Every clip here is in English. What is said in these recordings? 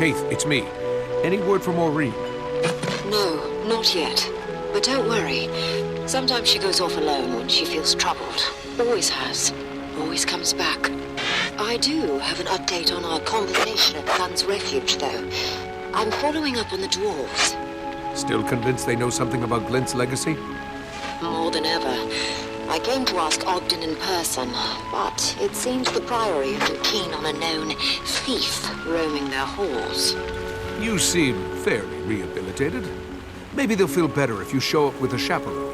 Keith, it's me. Any word from Maureen? No, not yet. But don't worry. Sometimes she goes off alone when she feels troubled. Always has. Always comes back. I do have an update on our conversation at Sun's Refuge, though. I'm following up on the dwarves. Still convinced they know something about Glint's legacy? More than ever. I came to ask Ogden in person, but it seems the Priory isn't keen on a known thief roaming their halls. You seem fairly rehabilitated. Maybe they'll feel better if you show up with a chaperone.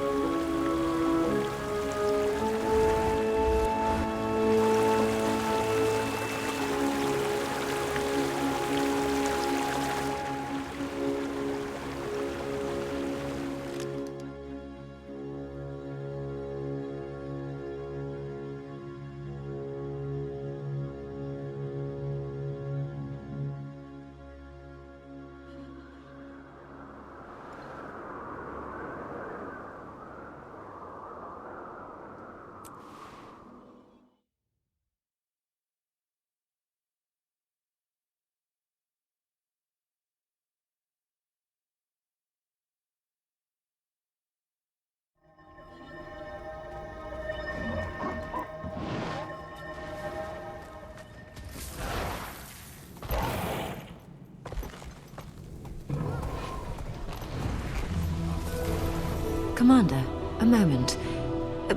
Commander, a moment.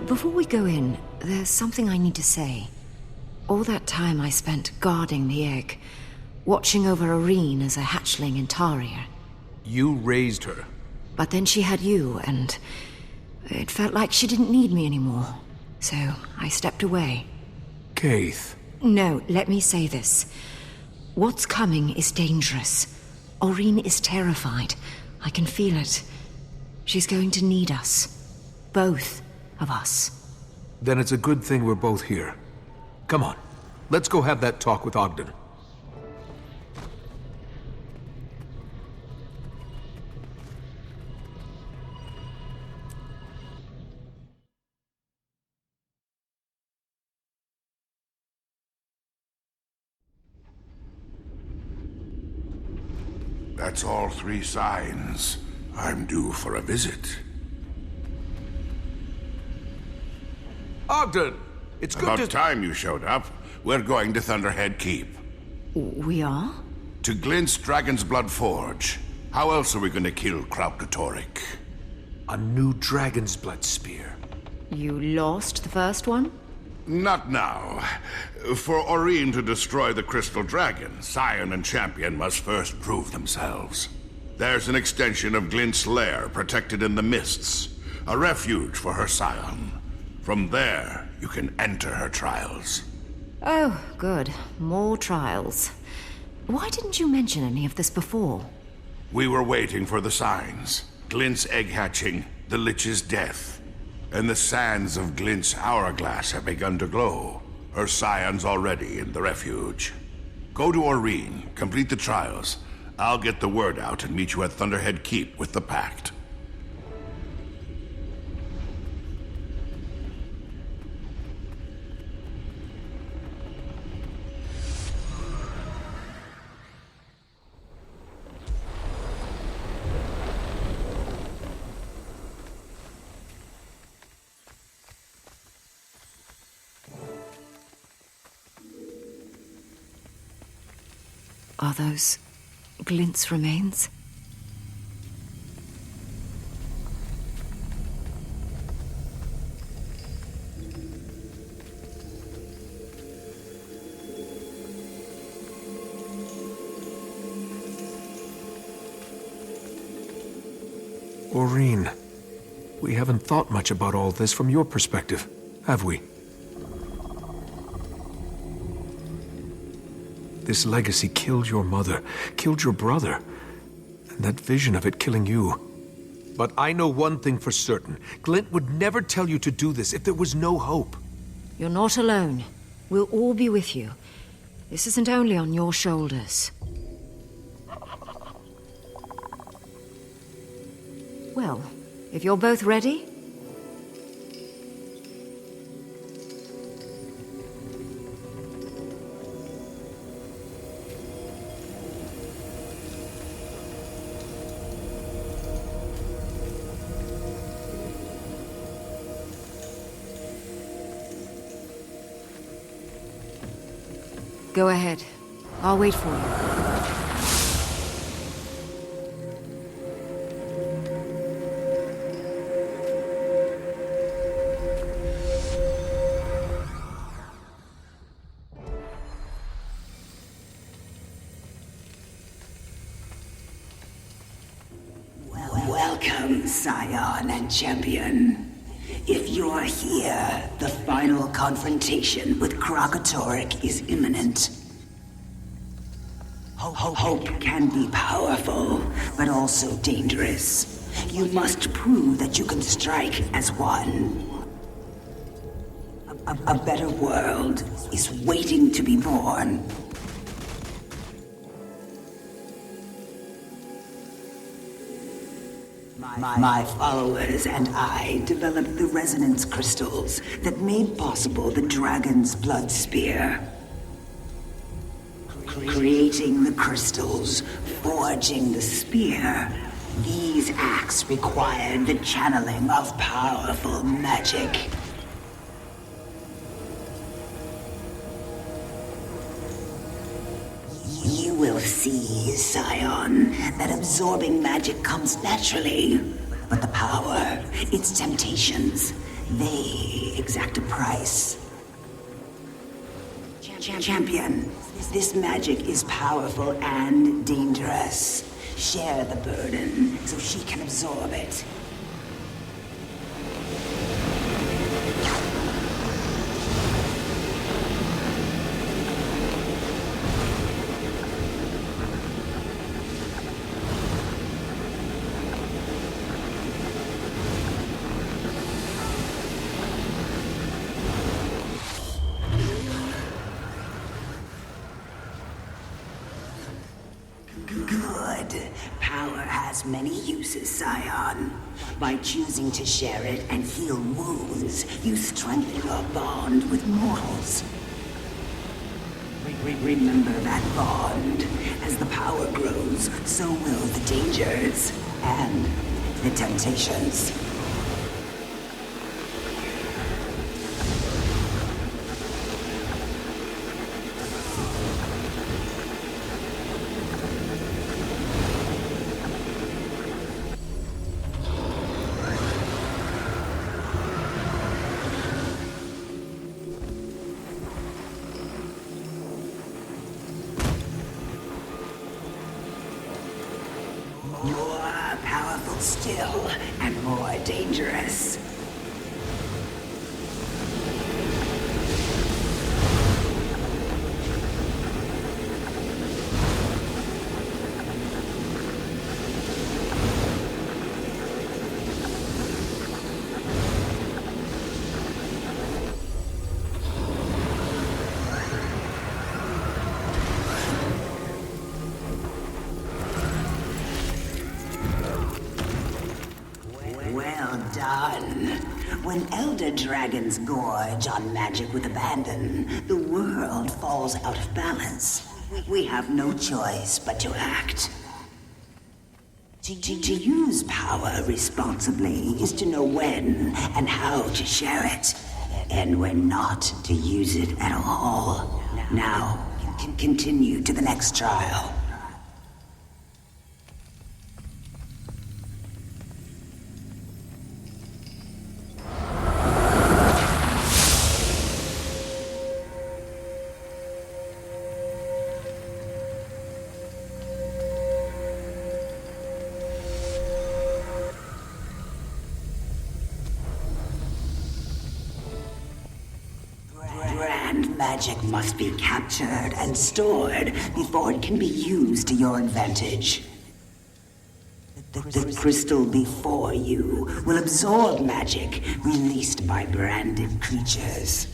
Before we go in, there's something I need to say. All that time I spent guarding the egg, watching over Irene as a hatchling in Taria. You raised her. But then she had you, and it felt like she didn't need me anymore. So I stepped away. Keith. No, let me say this. What's coming is dangerous. Irene is terrified. I can feel it. She's going to need us. Both of us. Then it's a good thing we're both here. Come on, let's go have that talk with Ogden. That's all 3 signs. I'm due for a visit. Ogden! It's good About to... time you showed up. We're going to Thunderhead Keep. We are? To Glint's Dragon's Blood Forge. How else are we going to kill Krautkatorik? A new dragon's blood spear. You lost the first one? Not now. For Irene to destroy the Crystal Dragon, Scion and Champion must first prove themselves. There's an extension of Glint's lair protected in the mists. A refuge for her Scion. From there, you can enter her trials. Oh, good. More trials. Why didn't you mention any of this before? We were waiting for the signs. Glint's egg hatching, the Lich's death. And the sands of Glint's hourglass have begun to glow. Her Scion's already in the refuge. Go to Irene, complete the trials. I'll get the word out and meet you at Thunderhead Keep with the Pact. Are those Glint's remains? Maureen, we haven't thought much about all this from your perspective, have we? This legacy killed your mother, killed your brother, and that vision of it killing you. But I know one thing for certain. Glint would never tell you to do this if there was no hope. You're not alone. We'll all be with you. This isn't only on your shoulders. Well, if you're both ready... Go ahead. I'll wait for you. Welcome, Scion and Champion. If you're here, the final confrontation with Krokotoric is imminent. Hope can be powerful, but also dangerous. You must prove that you can strike as one. A better world is waiting to be born. My followers and I developed the resonance crystals that made possible the dragon's blood spear. Creating the crystals, forging the spear, these acts required the channeling of powerful magic. You will see, Scion, that absorbing magic comes naturally. But the power, its temptations, they exact a price. Champion, this magic is powerful and dangerous. Share the burden so she can absorb it. Good. Power has many uses, Scion. By choosing to share it and heal wounds, you strengthen your bond with mortals. Remember that bond. As the power grows, so will the dangers and the temptations. More powerful still, and more dangerous. Well done. When elder dragons gorge on magic with abandon, the world falls out of balance. We have no choice but to act. To use power responsibly is to know when and how to share it, and when not to use it at all. Now, continue to the next trial. Grand magic must be captured and stored before it can be used to your advantage. The crystal before you will absorb magic released by branded creatures.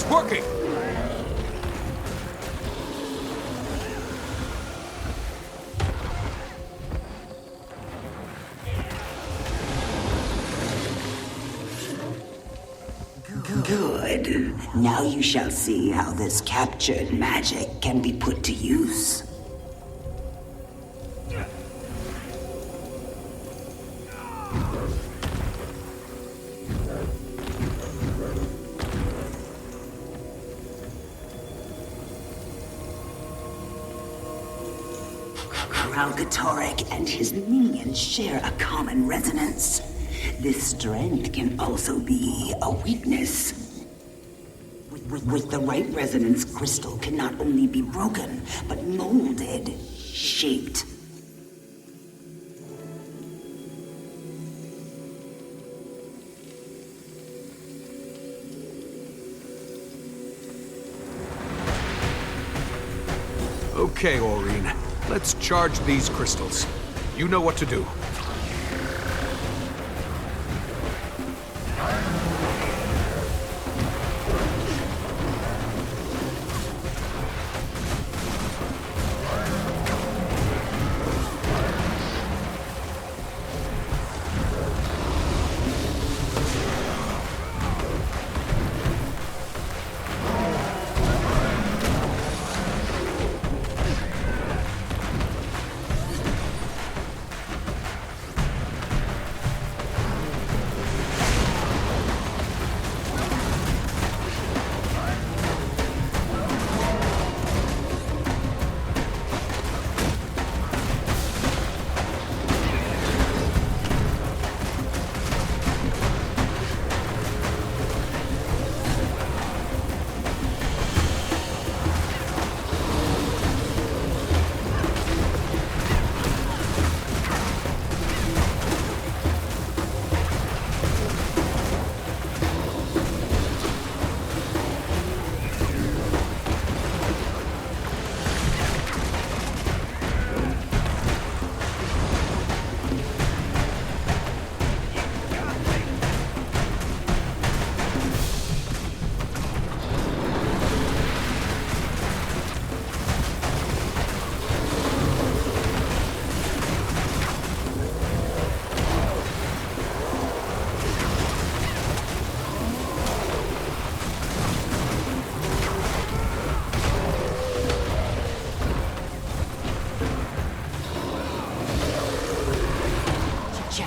working! Good. Now you shall see how this captured magic can be put to use. Kralkatorrik and his minions share a common resonance. This strength can also be a weakness. With the right resonance, crystal can not only be broken, but molded, shaped. Okay, Aurene. Let's charge these crystals. You know what to do.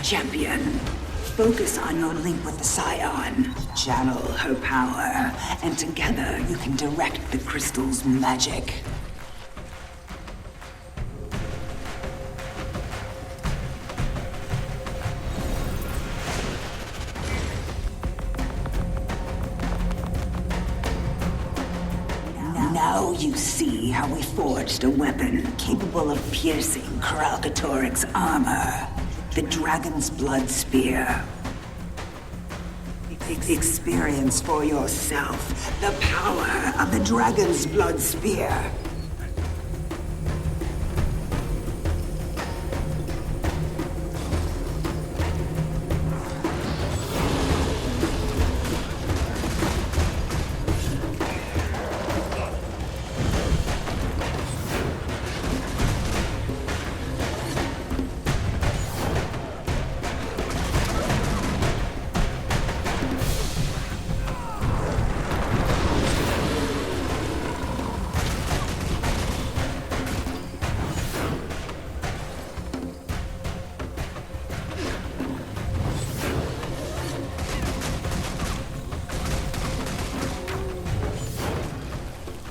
Champion, focus on your link with the Scion. Channel her power, and together you can direct the crystal's magic. Now you see how we forged a weapon capable of piercing Kralkatorrik's armor. The Dragon's Blood Spear. Experience for yourself the power of the Dragon's Blood Spear.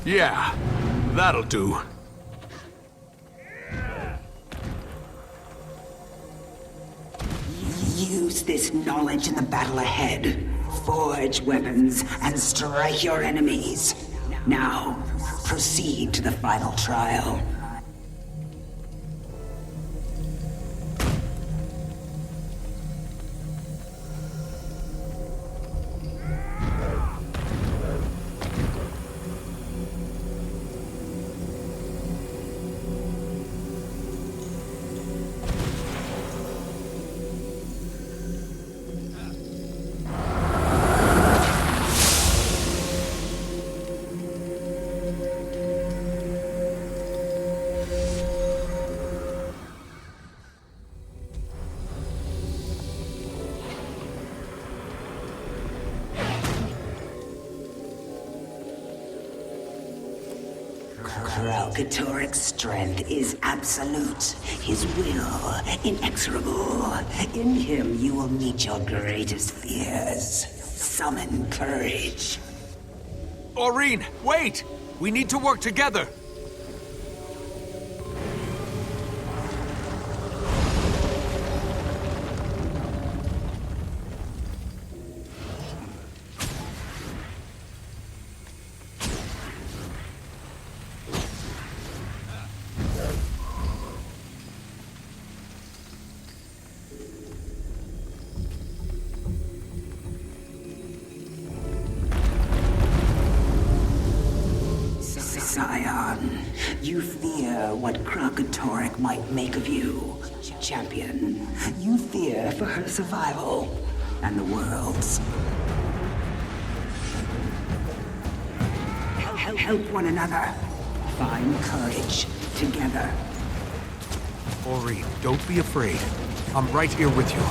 Yeah, that'll do. Use this knowledge in the battle ahead. Forge weapons and strike your enemies. Now, proceed to the final trial. Kralkatoric's strength is absolute, his will inexorable. In him you will meet your greatest fears. Summon courage. Aurene, wait! We need to work together! Scion, you fear what Kralkatoric might make of you. Champion, you fear for her survival and the world's. Help one another. Find courage together. Aurene, don't be afraid. I'm right here with you.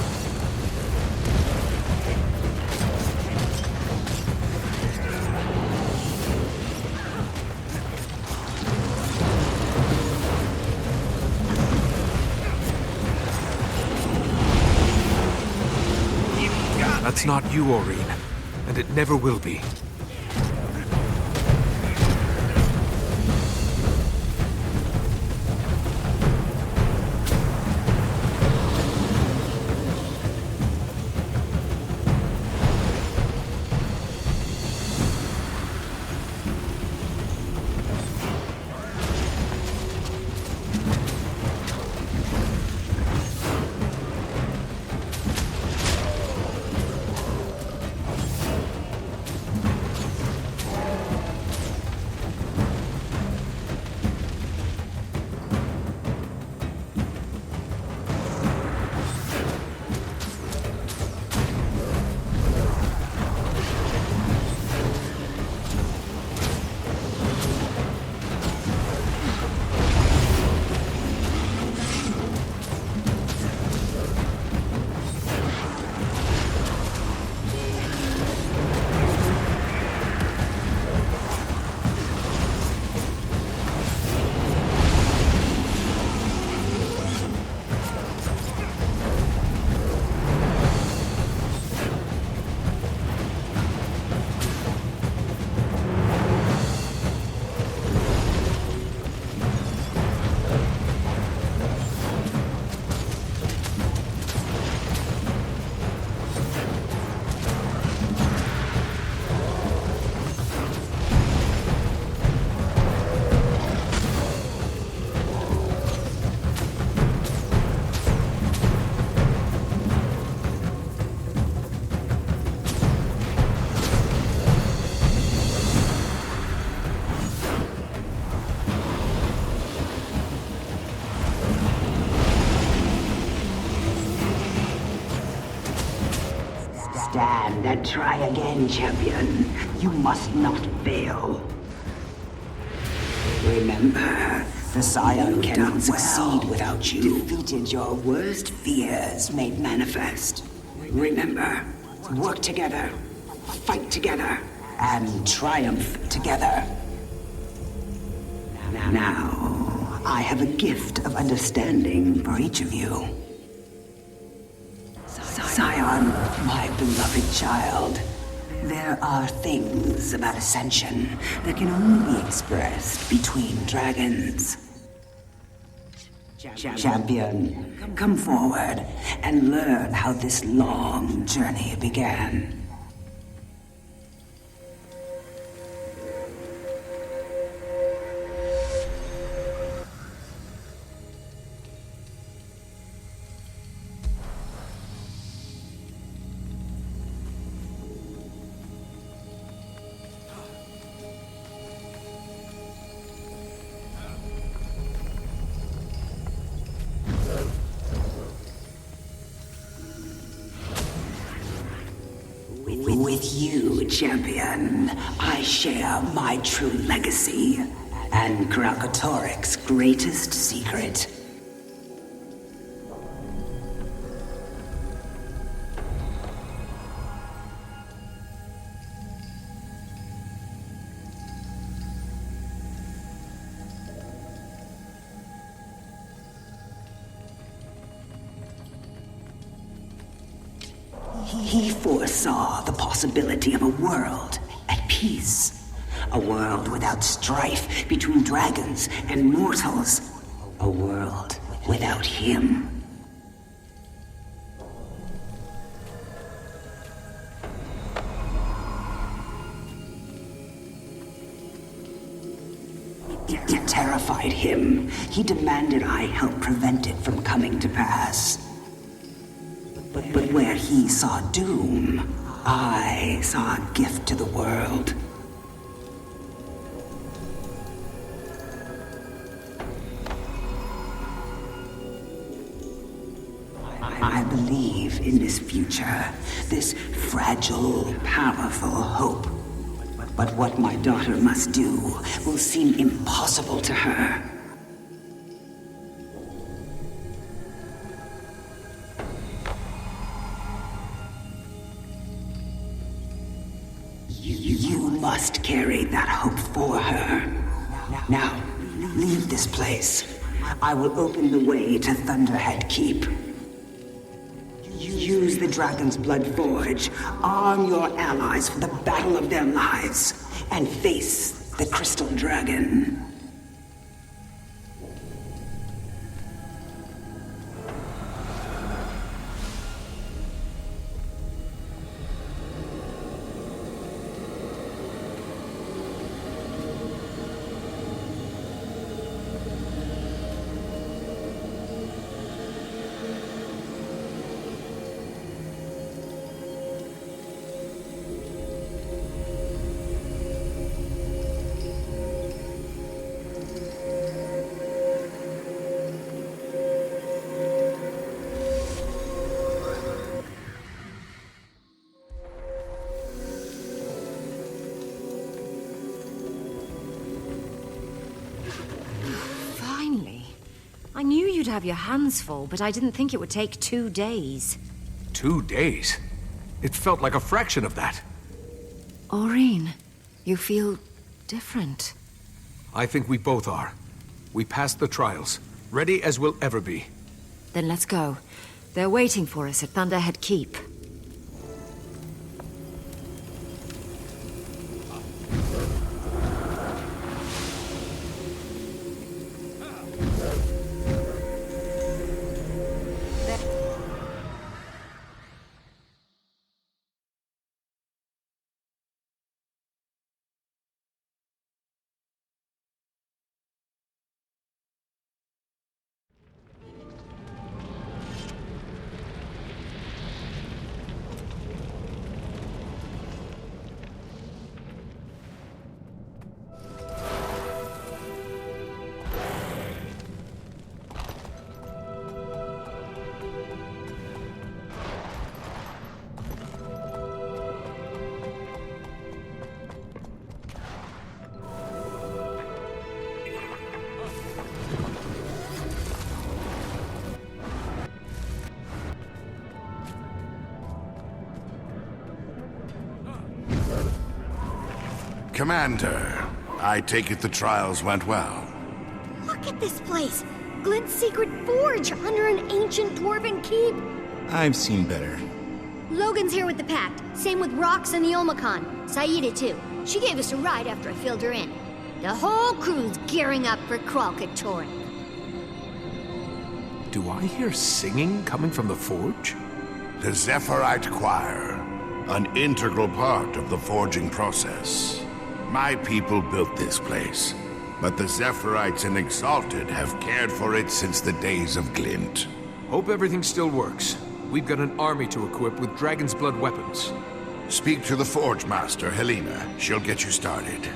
That's not you, Aurene. And it never will be. Stand and try again, champion. You must not fail. Remember, the Scion cannot succeed without you. Defeated your worst fears made manifest. Remember, work together, fight together, and triumph together. Now, I have a gift of understanding for each of you. Scion, my beloved child, there are things about Ascension that can only be expressed between dragons. Champion, come forward and learn how this long journey began. With you, champion, I share my true legacy and Kralkatoric's greatest secret. He foresaw the possibility of a world at peace. A world without strife between dragons and mortals. A world without him. It terrified him. He demanded I help prevent it from coming to pass. But where he saw doom, I saw a gift to the world. I believe in this future, this fragile, powerful hope. But what my daughter must do will seem impossible to her. You must carry that hope for her. Now, leave this place. I will open the way to Thunderhead Keep. Use the Dragon's Blood Forge, arm your allies for the battle of their lives, and face the Crystal Dragon. I knew you'd have your hands full, but I didn't think it would take 2 days. 2 days? It felt like a fraction of that. Aureen, you feel different. I think we both are. We passed the trials, ready as we'll ever be. Then let's go. They're waiting for us at Thunderhead Keep. Commander, I take it the trials went well. Look at this place! Glint's secret forge under an ancient dwarven keep! I've seen better. Logan's here with the Pact. Same with Rox and the Omicon. Saida too. She gave us a ride after I filled her in. The whole crew's gearing up for Kral-Katoran. Do I hear singing coming from the forge? The Zephyrite Choir, an integral part of the forging process. My people built this place, but the Zephyrites in Exalted have cared for it since the days of Glint. Hope everything still works. We've got an army to equip with Dragon's Blood weapons. Speak to the Forge Master, Helena. She'll get you started.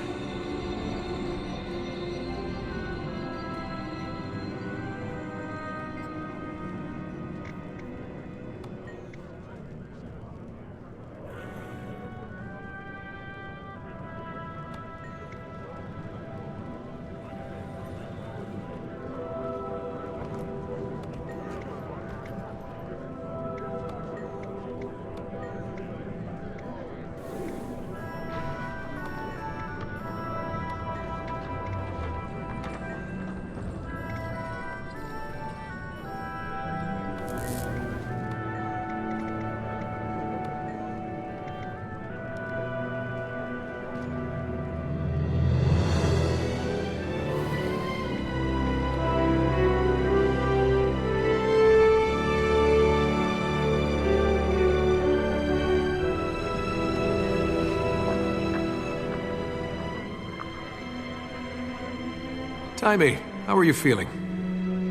Taimi, how are you feeling?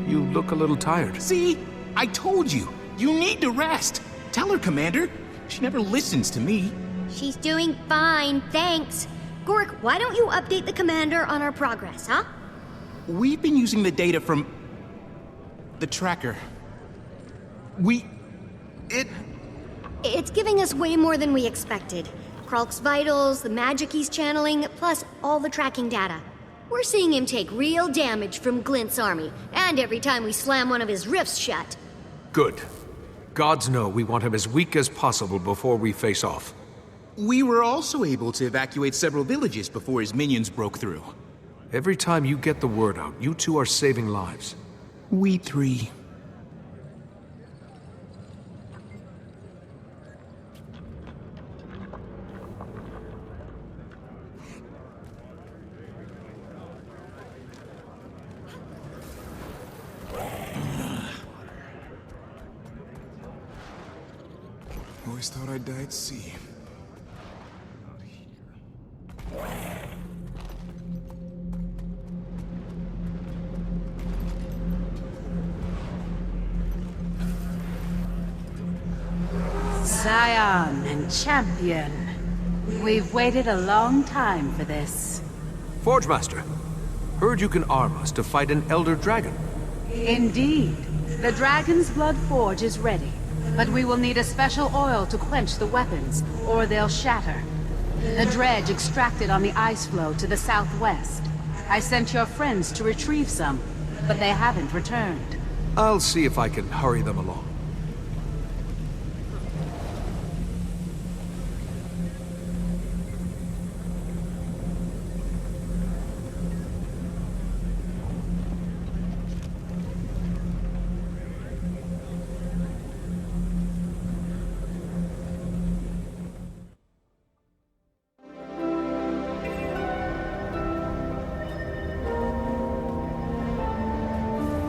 You look a little tired. See? I told you. You need to rest. Tell her, Commander. She never listens to me. She's doing fine, thanks. Gork, why don't you update the commander on our progress, huh? We've been using the data from... the tracker. It's giving us way more than we expected. Kralk's vitals, the magic he's channeling, plus all the tracking data. We're seeing him take real damage from Glint's army, and every time we slam one of his rifts shut. Good. Gods know we want him as weak as possible before we face off. We were also able to evacuate several villages before his minions broke through. Every time you get the word out, you two are saving lives. We three. Always thought I'd die at sea. Scion and champion. We've waited a long time for this. Forge Master, heard you can arm us to fight an Elder Dragon. Indeed. The Dragon's Blood Forge is ready, but we will need a special oil to quench the weapons, or they'll shatter. The dredge extracted on the ice floe to the southwest. I sent your friends to retrieve some, but they haven't returned. I'll see if I can hurry them along.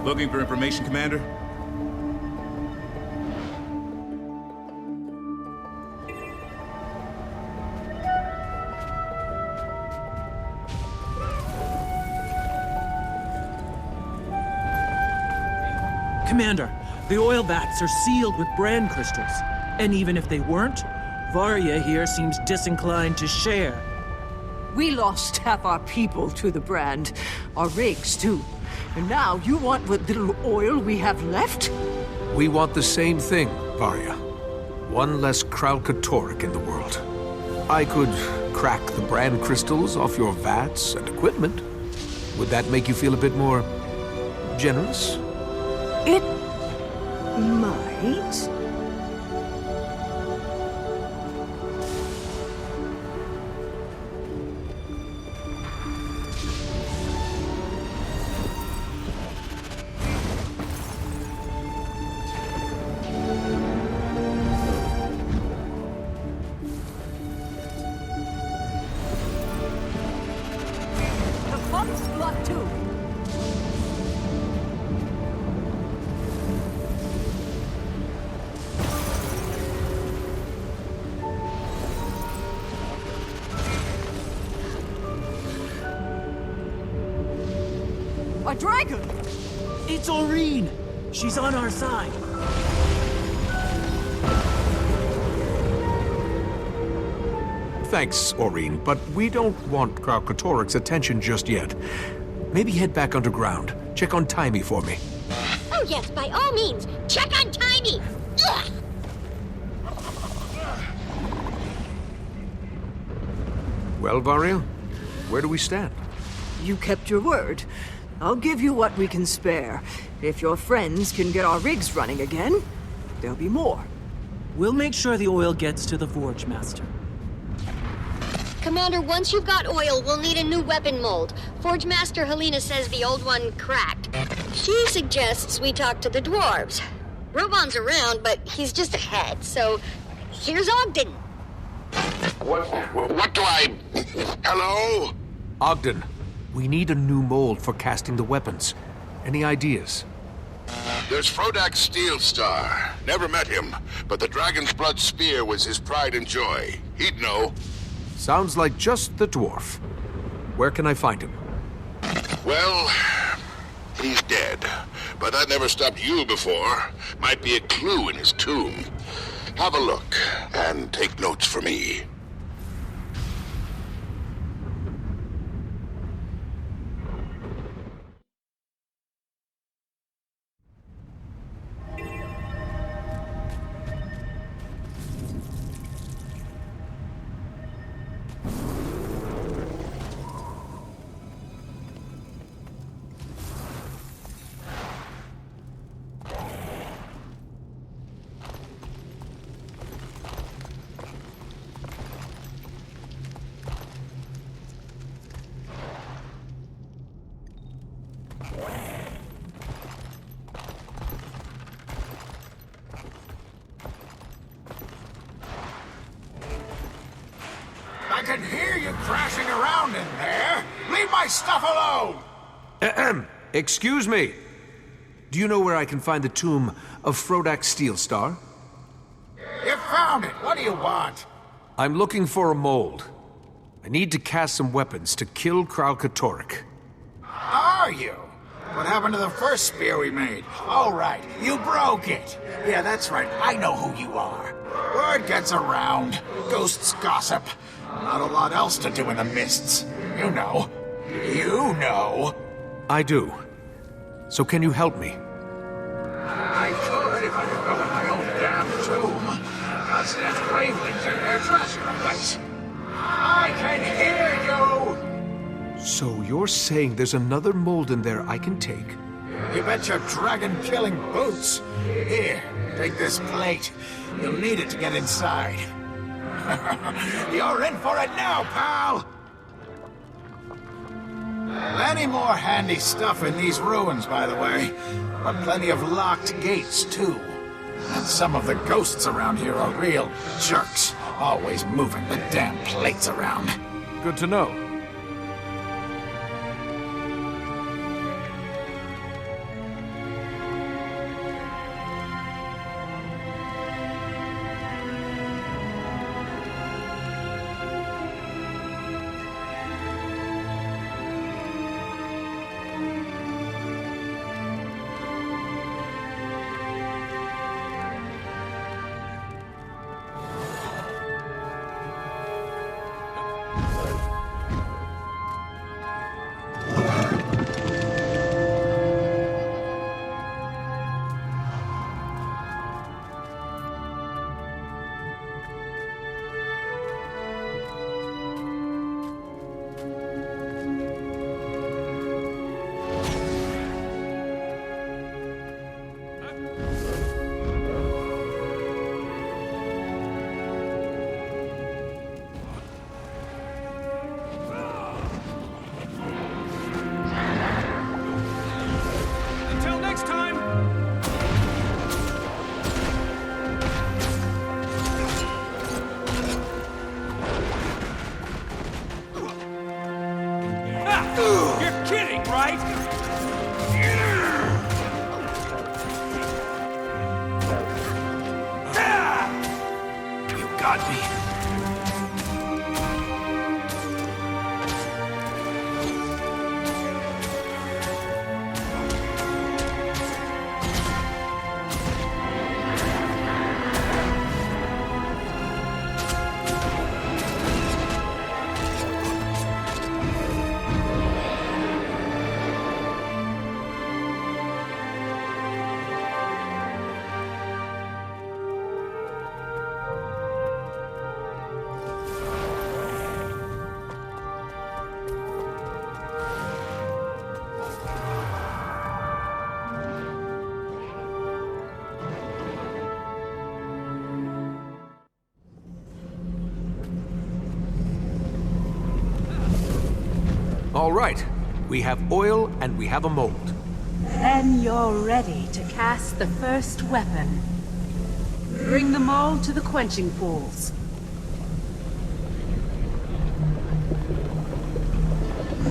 Looking for information, Commander? Commander, the oil vats are sealed with brand crystals. And even if they weren't, Varya here seems disinclined to share. We lost half our people to the brand, our rigs too. And now you want what little oil we have left? We want the same thing, Varya. One less Kralkatorrik in the world. I could crack the brand crystals off your vats and equipment. Would that make you feel a bit more generous? It might. A dragon! It's Aurene! She's on our side. Thanks, Aurene, but we don't want Kralkatorrik's attention just yet. Maybe head back underground. Check on Taimi for me. Oh yes, by all means, check on Taimi! Ugh. Well, Varya, where do we stand? You kept your word. I'll give you what we can spare. If your friends can get our rigs running again, there'll be more. We'll make sure the oil gets to the Forge Master. Commander, once you've got oil, we'll need a new weapon mold. Forge Master Helena says the old one cracked. She suggests we talk to the dwarves. Robon's around, but he's just ahead, so here's Ogden. What do I... Hello? Ogden, we need a new mold for casting the weapons. Any ideas? There's Frodak's Steel Star. Never met him, but the Dragon's Blood Spear was his pride and joy. He'd know. Sounds like just the dwarf. Where can I find him? Well, he's dead. But that never stopped you before. Might be a clue in his tomb. Have a look, and take notes for me. I can hear you crashing around in there. Leave my stuff alone! Ahem. Excuse me. Do you know where I can find the tomb of Frodak Steelstar? You found it. What do you want? I'm looking for a mold. I need to cast some weapons to kill Kralkatorrik. Are you? What happened to the first spear we made? Oh, right. You broke it. Yeah, that's right. I know who you are. Word gets around. Ghosts gossip. Not a lot else to do in the mists. You know. You know. I do. So can you help me? I could if I could go in my own damn tomb. Got sent wavelengths in there, trust your place. I can hear you! So you're saying there's another mold in there I can take? You bet your dragon-killing boots. Here, take this plate. You'll need it to get inside. You're in for it now, pal! Plenty more handy stuff in these ruins, by the way. But plenty of locked gates, too. And some of the ghosts around here are real jerks. Always moving the damn plates around. Good to know. You're kidding, right? You got me. All right. We have oil and we have a mold. Then you're ready to cast the first weapon. Bring the mold to the quenching pools.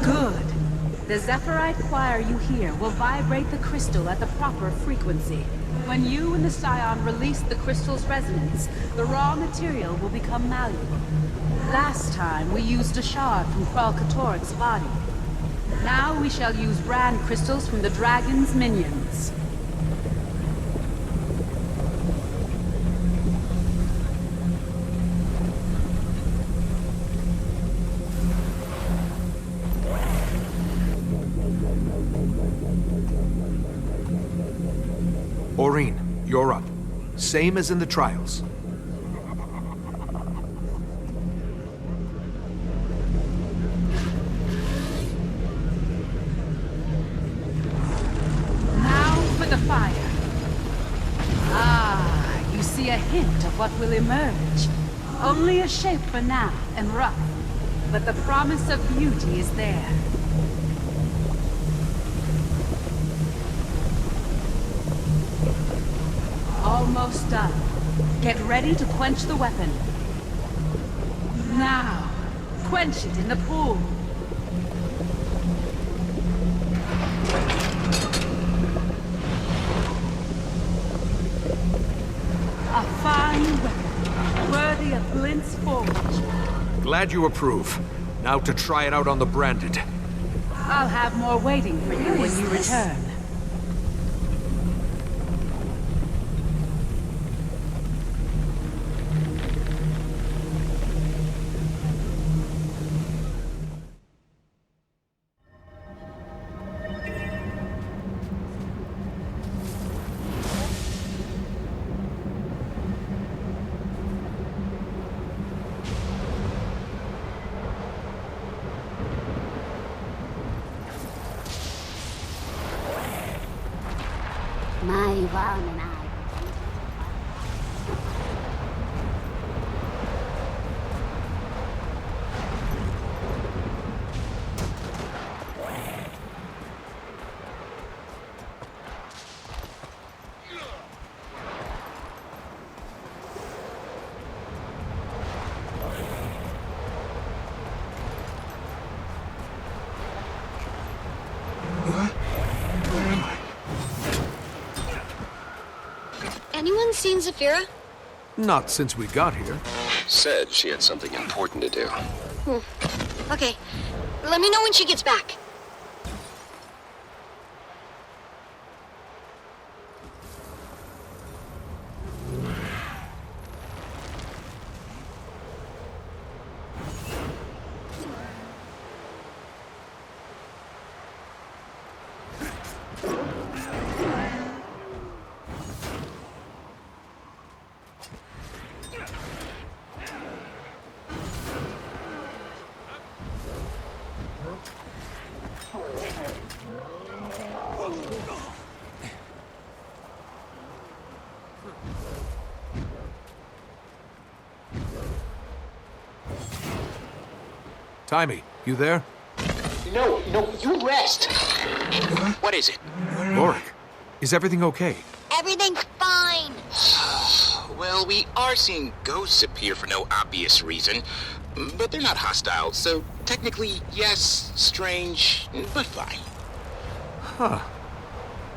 Good. The Zephyrite choir you hear will vibrate the crystal at the proper frequency. When you and the Scion release the crystal's resonance, the raw material will become malleable. Last time, we used a shard from Kralkatorrik's body. Now we shall use brand crystals from the dragon's minions. Aureen, you're up. Same as in the trials. Now for the fire. Ah, you see a hint of what will emerge. Only a shape for now, and rough. But the promise of beauty is there. Almost done. Get ready to quench the weapon. Now, quench it in the pool. A fine weapon, worthy of Glint's forge. Glad you approve. Now to try it out on the branded. I'll have more waiting for you when you return. My Yvonne and I. Anyone seen Zafira? Not since we got here. Said she had something important to do. Okay. Let me know when she gets back. Timmy, you there? No, you rest. What is it? Lorik, is everything okay? Everything's fine. Well, we are seeing ghosts appear for no obvious reason, but they're not hostile, so technically, yes, strange, but fine. Huh.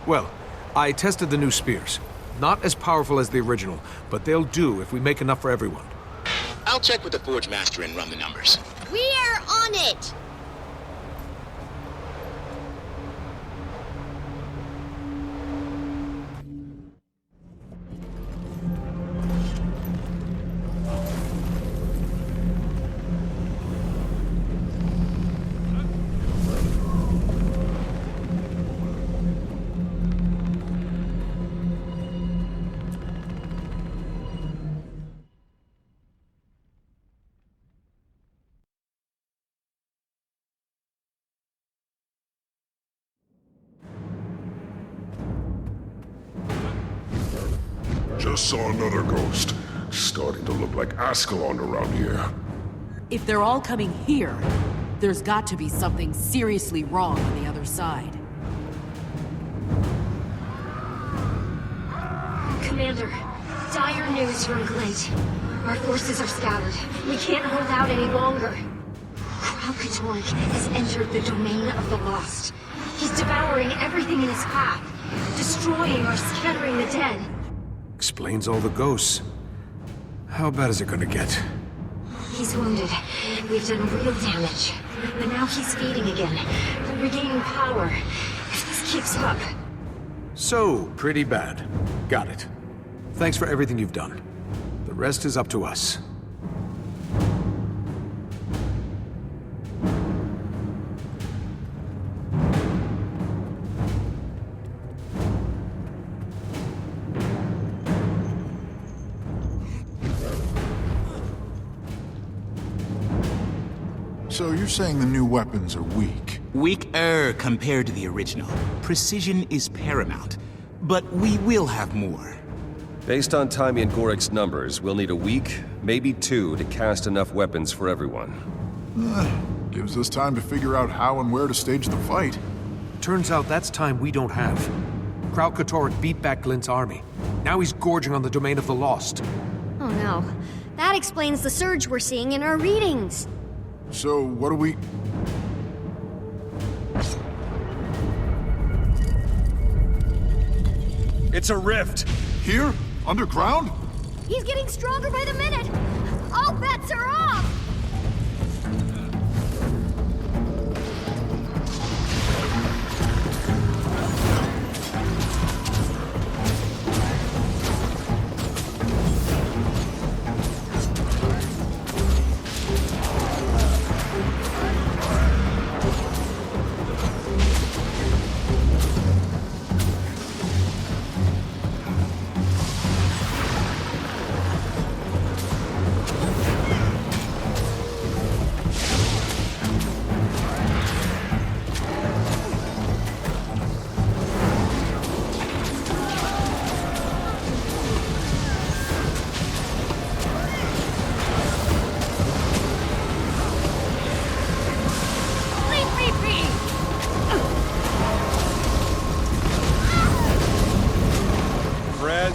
Well, I tested the new spears. Not as powerful as the original, but they'll do if we make enough for everyone. I'll check with the Forge Master and run the numbers. We are on it! Just saw another ghost. Starting to look like Ascalon around here. If they're all coming here, there's got to be something seriously wrong on the other side. Commander, dire news from Glint. Our forces are scattered. We can't hold out any longer. Kralkatornik has entered the domain of the lost. He's devouring everything in his path, destroying or scattering the dead. Explains all the ghosts. How bad is it gonna get? He's wounded. We've done real damage. But now he's feeding again, regaining power. If this keeps up... So, pretty bad. Got it. Thanks for everything you've done. The rest is up to us. So you're saying the new weapons are weak? Weaker compared to the original. Precision is paramount. But we will have more. Based on Taimi and Gorik's numbers, we'll need a week, maybe 2, to cast enough weapons for everyone. Gives us time to figure out how and where to stage the fight. Turns out that's time we don't have. Kralkatorrik beat back Glint's army. Now he's gorging on the domain of the Lost. Oh no. That explains the surge we're seeing in our readings. So, what do we... It's a rift! Here? Underground? He's getting stronger by the minute! All bets are off!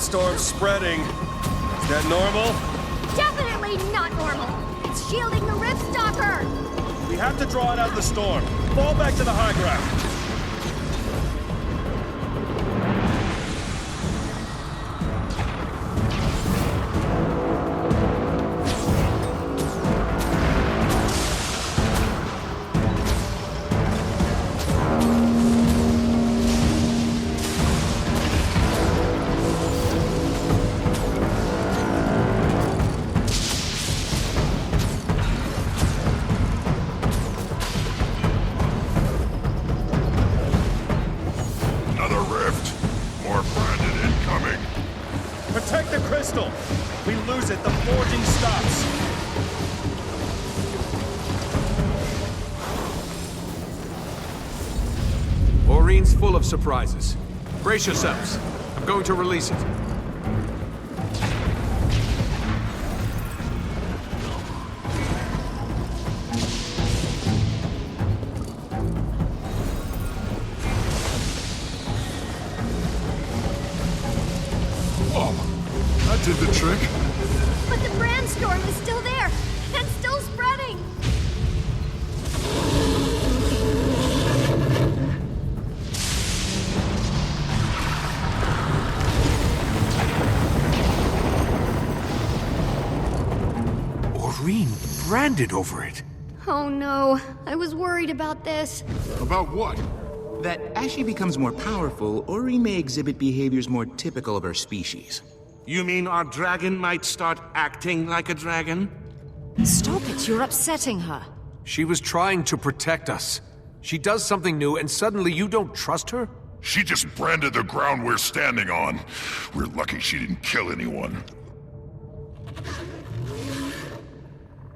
Storm's spreading. Is that normal? Definitely not normal. It's shielding the Rift Stalker. We have to draw it out of the storm. Fall back to the high ground. We lose it, the forging stops. Aurine's full of surprises. Brace yourselves. I'm going to release it. Did the trick. But the brandstorm is still there, and still spreading! Aurine branded over it. Oh no, I was worried about this. About what? That as she becomes more powerful, Aurine may exhibit behaviors more typical of her species. You mean our dragon might start acting like a dragon? Stop it, you're upsetting her. She was trying to protect us. She does something new and suddenly you don't trust her? She just branded the ground we're standing on. We're lucky she didn't kill anyone.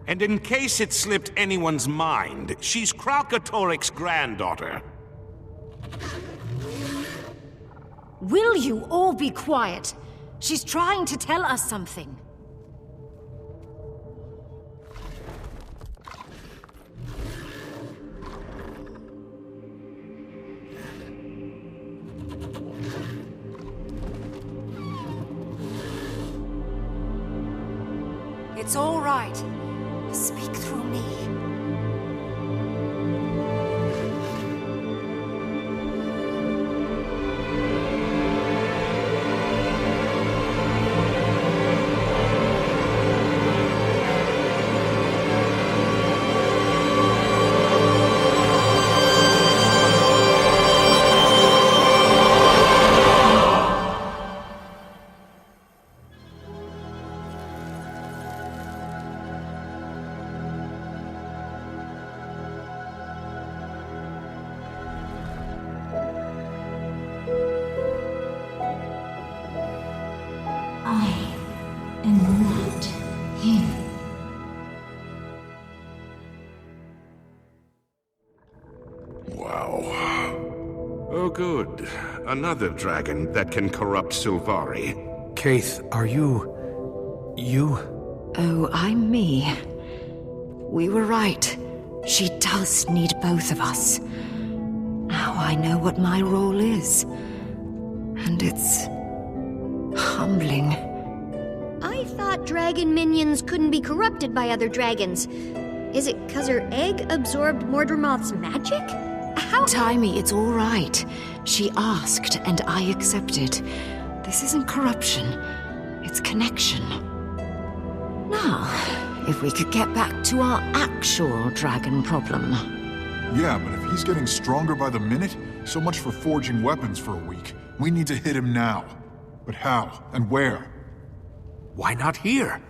And in case it slipped anyone's mind, she's Kralkatorrik's granddaughter. Will you all be quiet? She's trying to tell us something. It's all right. Speak through me. good. Another dragon that can corrupt Sylvari. Kaith, are you... Oh, I'm me. We were right. She does need both of us. Now I know what my role is. And it's... humbling. I thought dragon minions couldn't be corrupted by other dragons. Is it 'cause her egg absorbed Mordremoth's magic? How— Timey, it's all right. She asked, and I accepted. This isn't corruption. It's connection. Now, if we could get back to our actual dragon problem. Yeah, but if he's getting stronger by the minute, so much for forging weapons for a week. We need to hit him now. But how and where? Why not here?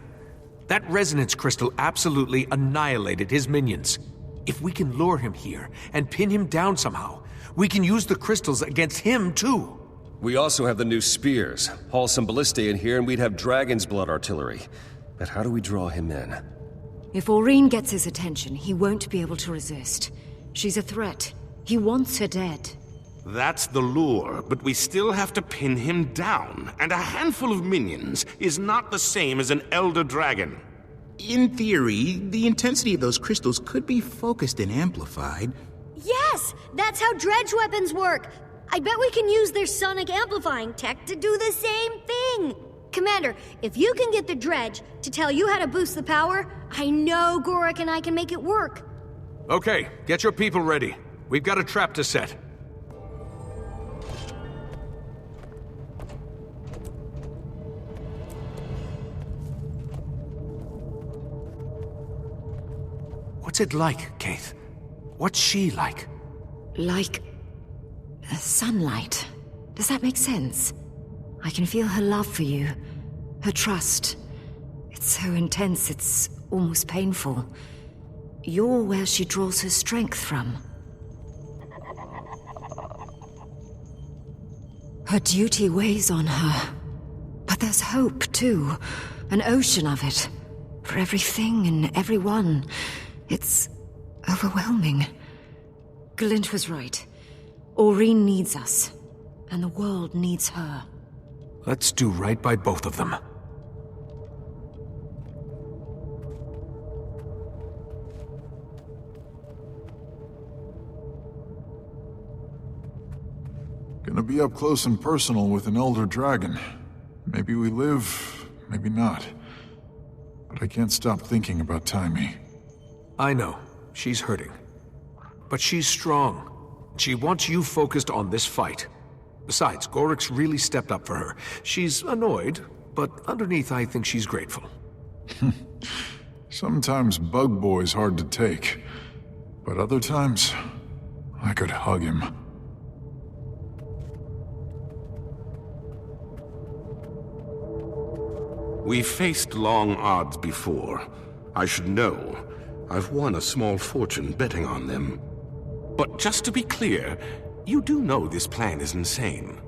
That resonance crystal absolutely annihilated his minions. If we can lure him here and pin him down somehow, we can use the crystals against him too. We also have the new spears. Haul some ballistae in here and we'd have dragon's blood artillery. But how do we draw him in? If Aurene gets his attention, he won't be able to resist. She's a threat. He wants her dead. That's the lure, but we still have to pin him down. And a handful of minions is not the same as an elder dragon. In theory, the intensity of those crystals could be focused and amplified. Yes! That's how dredge weapons work! I bet we can use their sonic amplifying tech to do the same thing! Commander, if you can get the dredge to tell you how to boost the power, I know Gorik and I can make it work. Okay, get your people ready. We've got a trap to set. What's it like, Kaith? What's she like? Like... sunlight. Does that make sense? I can feel her love for you. Her trust. It's so intense, it's almost painful. You're where she draws her strength from. Her duty weighs on her. But there's hope, too. An ocean of it. For everything and everyone. It's overwhelming. Glint was right. Aurene needs us. And the world needs her. Let's do right by both of them. Gonna be up close and personal with an elder dragon. Maybe we live, maybe not. But I can't stop thinking about Timey. I know. She's hurting. But she's strong. She wants you focused on this fight. Besides, Gorik's really stepped up for her. She's annoyed, but underneath I think she's grateful. Sometimes Bug Boy's hard to take. But other times, I could hug him. We've faced long odds before. I should know. I've won a small fortune betting on them. But just to be clear, you do know this plan is insane.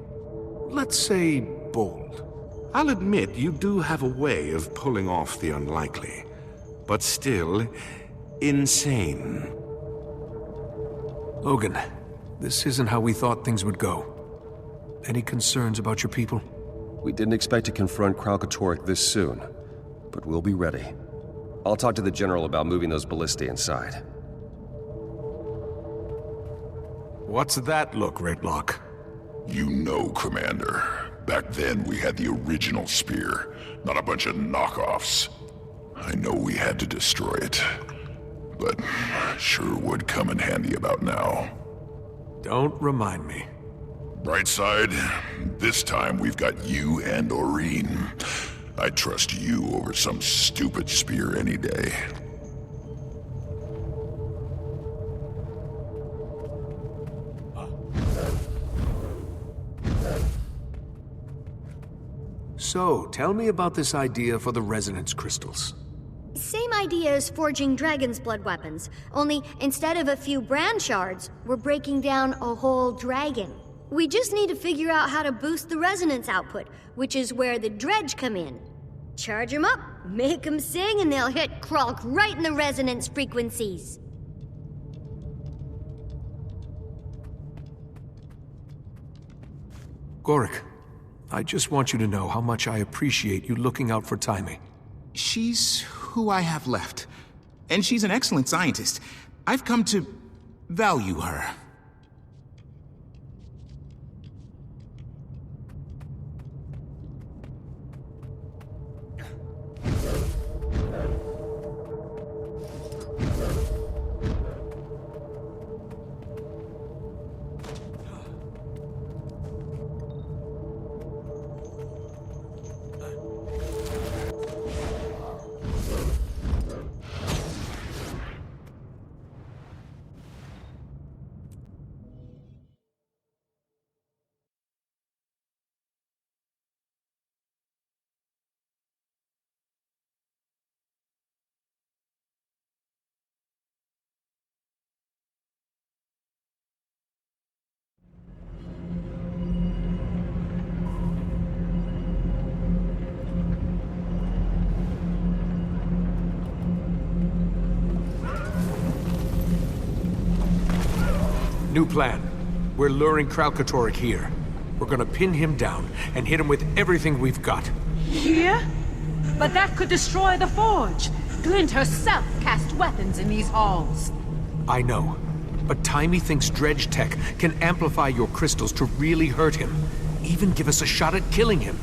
Let's say bold. I'll admit you do have a way of pulling off the unlikely. But still, insane. Logan, this isn't how we thought things would go. Any concerns about your people? We didn't expect to confront Kralkatorrik this soon, but we'll be ready. I'll talk to the General about moving those ballistae inside. What's that look, Redlock? You know, Commander. Back then we had the original spear, not a bunch of knockoffs. I know we had to destroy it, but sure would come in handy about now. Don't remind me. Bright side, this time we've got you and Aurene. I'd trust you over some stupid spear any day. So, tell me about this idea for the resonance crystals. Same idea as forging dragon's blood weapons, only instead of a few brand shards, we're breaking down a whole dragon. We just need to figure out how to boost the resonance output, which is where the dredge come in. Charge them up, make them sing, and they'll hit Kralk right in the resonance frequencies. Gorik, I just want you to know how much I appreciate you looking out for Taimi. She's who I have left. And she's an excellent scientist. I've come to value her. New plan. We're luring Kralkatorrik here. We're gonna pin him down and hit him with everything we've got. Here? But that could destroy the forge. Glint herself cast weapons in these halls. I know. But Taimi thinks dredge tech can amplify your crystals to really hurt him. Even give us a shot at killing him.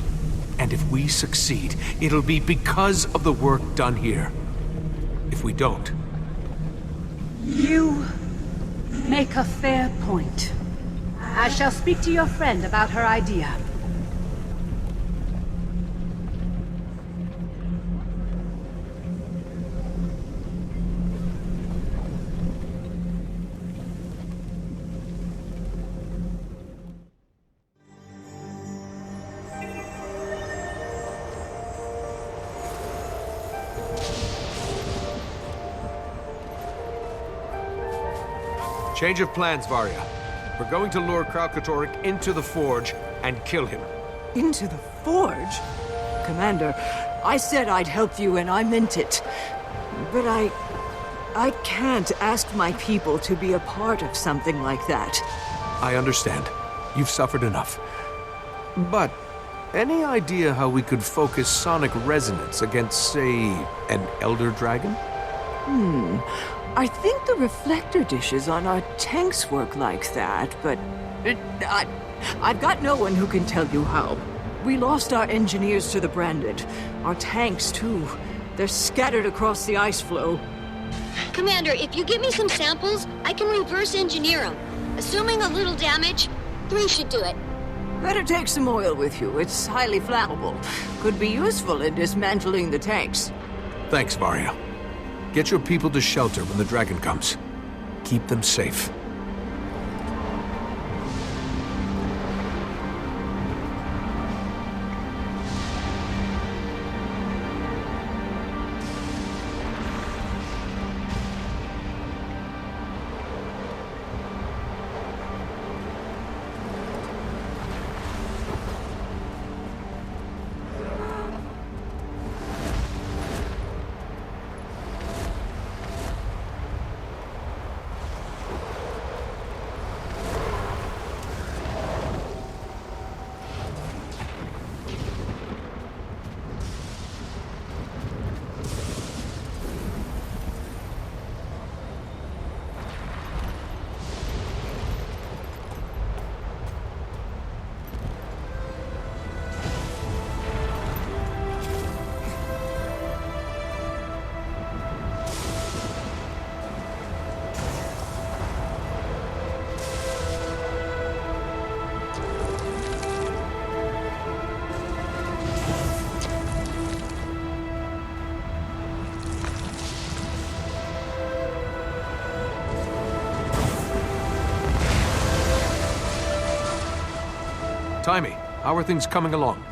And if we succeed, it'll be because of the work done here. If we don't... You make a fair point. I shall speak to your friend about her idea. Change of plans, Varya. We're going to lure Kralkatorrik into the forge and kill him. Into the forge? Commander, I said I'd help you and I meant it. But I can't ask my people to be a part of something like that. I understand. You've suffered enough. But any idea how we could focus sonic resonance against, say, an elder dragon? I think the reflector dishes on our tanks work like that, but I've got no one who can tell you how. We lost our engineers to the Branded. Our tanks, too. They're scattered across the ice flow. Commander, if you give me some samples, I can reverse engineer them. Assuming a little damage, 3 should do it. Better take some oil with you. It's highly flammable. Could be useful in dismantling the tanks. Thanks, Varya. Get your people to shelter when the dragon comes. Keep them safe. Taimi, how are things coming along?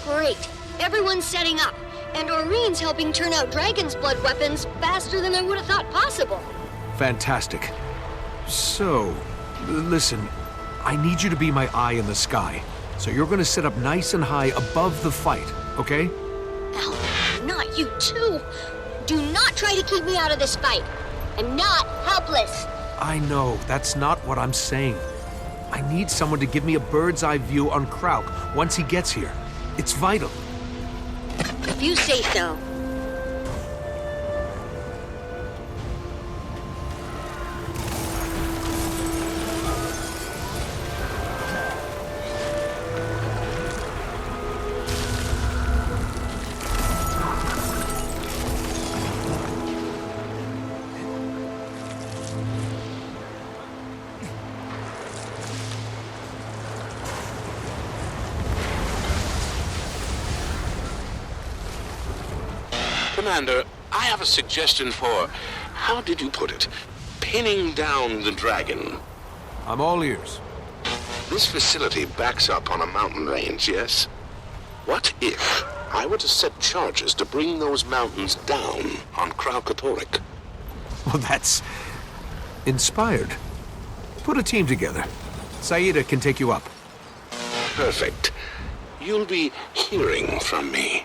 Great. Everyone's setting up. And Oreen's helping turn out dragon's blood weapons faster than I would have thought possible. Fantastic. So, listen, I need you to be my eye in the sky. So you're gonna sit up nice and high above the fight, okay? Oh, not you too. Do not try to keep me out of this fight. I'm not helpless. I know, that's not what I'm saying. I need someone to give me a bird's-eye view on Krauk once he gets here. It's vital. If you say so. Commander, I have a suggestion for, how did you put it, pinning down the dragon. I'm all ears. This facility backs up on a mountain range, yes? What if I were to set charges to bring those mountains down on Kralkatorrik? Well, that's inspired. Put a team together. Saida can take you up. Perfect. You'll be hearing from me.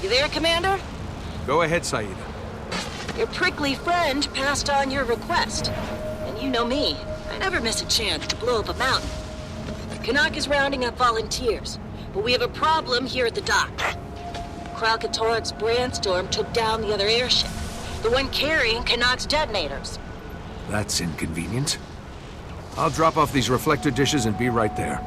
You there, Commander? Go ahead, Saida. Your prickly friend passed on your request. And you know me. I never miss a chance to blow up a mountain. Canuck is rounding up volunteers, but we have a problem here at the dock. Kralkatorrik's brandstorm took down the other airship, the one carrying Canuck's detonators. That's inconvenient. I'll drop off these reflector dishes and be right there.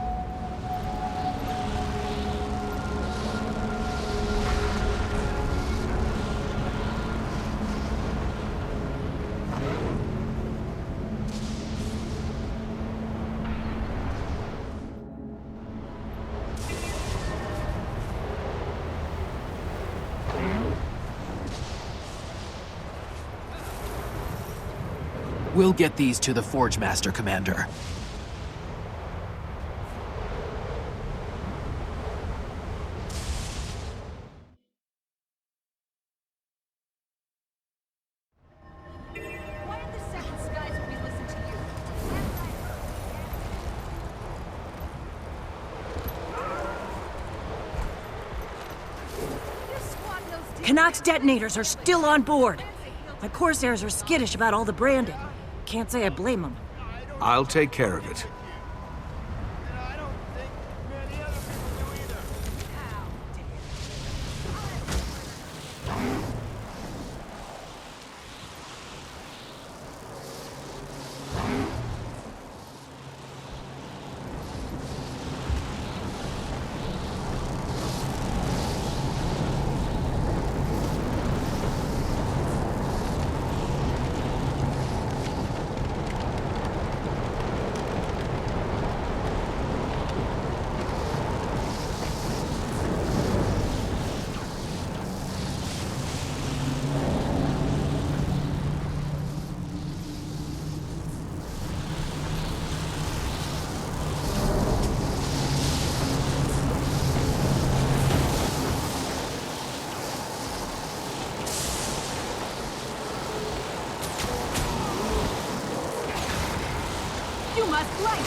We'll get these to the Forge Master, Commander. Canuck's detonators are still on board. The Corsairs are skittish about all the branding. Can't say I blame them. I'll take care of it. must fight!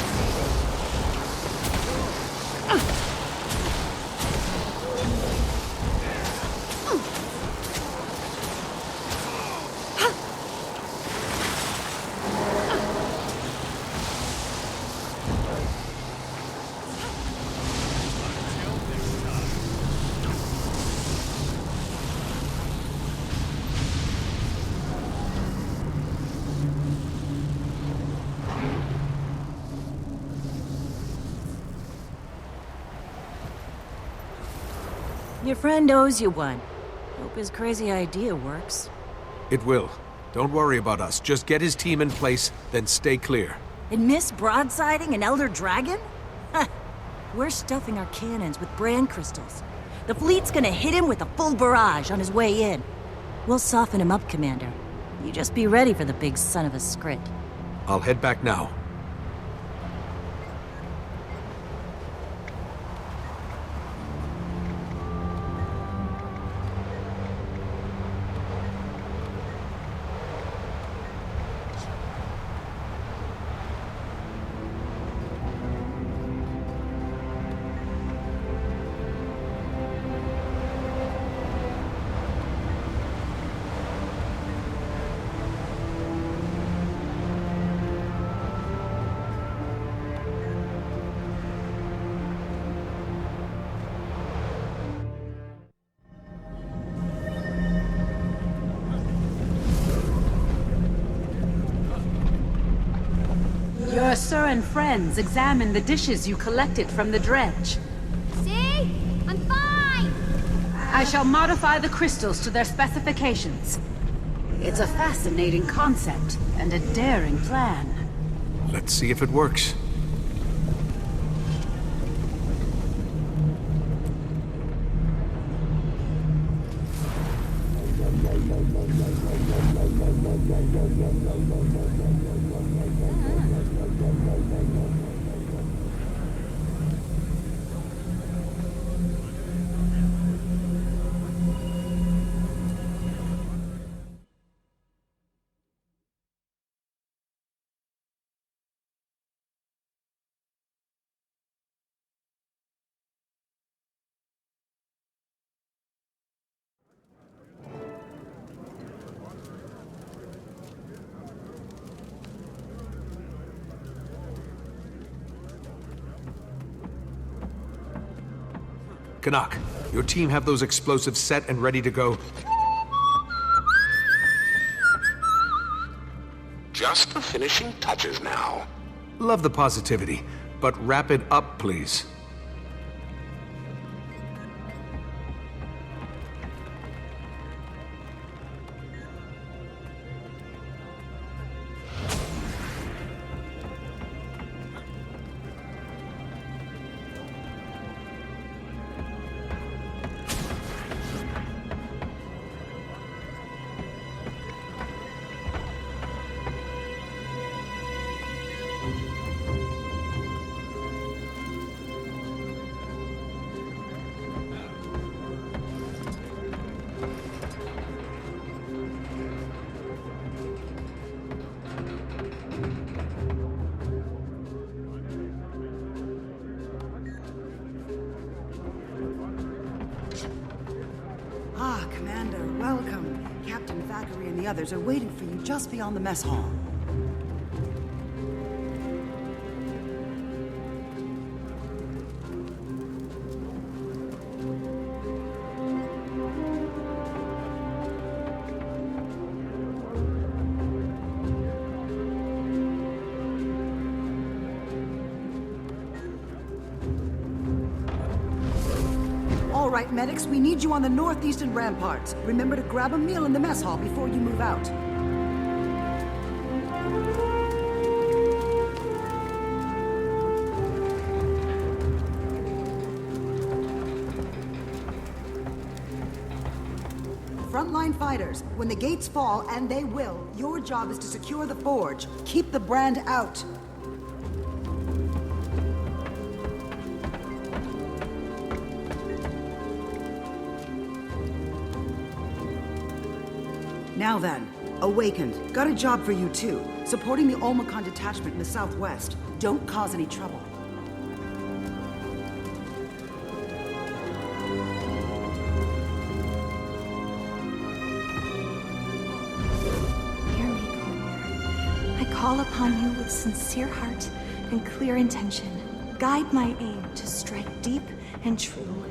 Your friend owes you one. Hope his crazy idea works. It will. Don't worry about us. Just get his team in place, then stay clear. And miss broadsiding an Elder Dragon? Ha! We're stuffing our cannons with brand crystals. The fleet's gonna hit him with a full barrage on his way in. We'll soften him up, Commander. You just be ready for the big son of a scrit. I'll head back now. Your sir and friends examine the dishes you collected from the dredge. See? I'm fine! I shall modify the crystals to their specifications. It's a fascinating concept and a daring plan. Let's see if it works. Canuck, your team have those explosives set and ready to go? Just the finishing touches now. Love the positivity, but wrap it up, please. Ah, Commander, welcome. Captain Thackeray and the others are waiting for you just beyond the mess hall. All right, medics, we need you on the northeastern ramparts. Remember to grab a meal in the mess hall before you move out. Frontline fighters, when the gates fall, and they will, your job is to secure the forge. Keep the brand out. Now then, Awakened. Got a job for you too. Supporting the Olmacon detachment in the southwest. Don't cause any trouble. Hear me, Cormier. I call upon you with sincere heart and clear intention. Guide my aim to strike deep and true.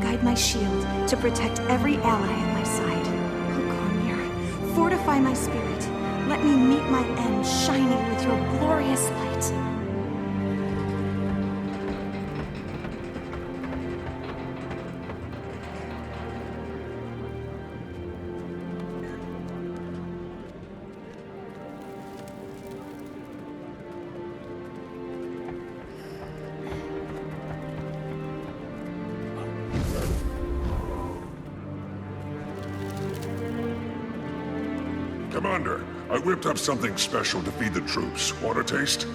Guide my shield to protect every ally at my side. Oh, Cormier, fortify my spirit. Let me meet my end shining with your glorious light. Commander, I whipped up something special to feed the troops. Want a taste?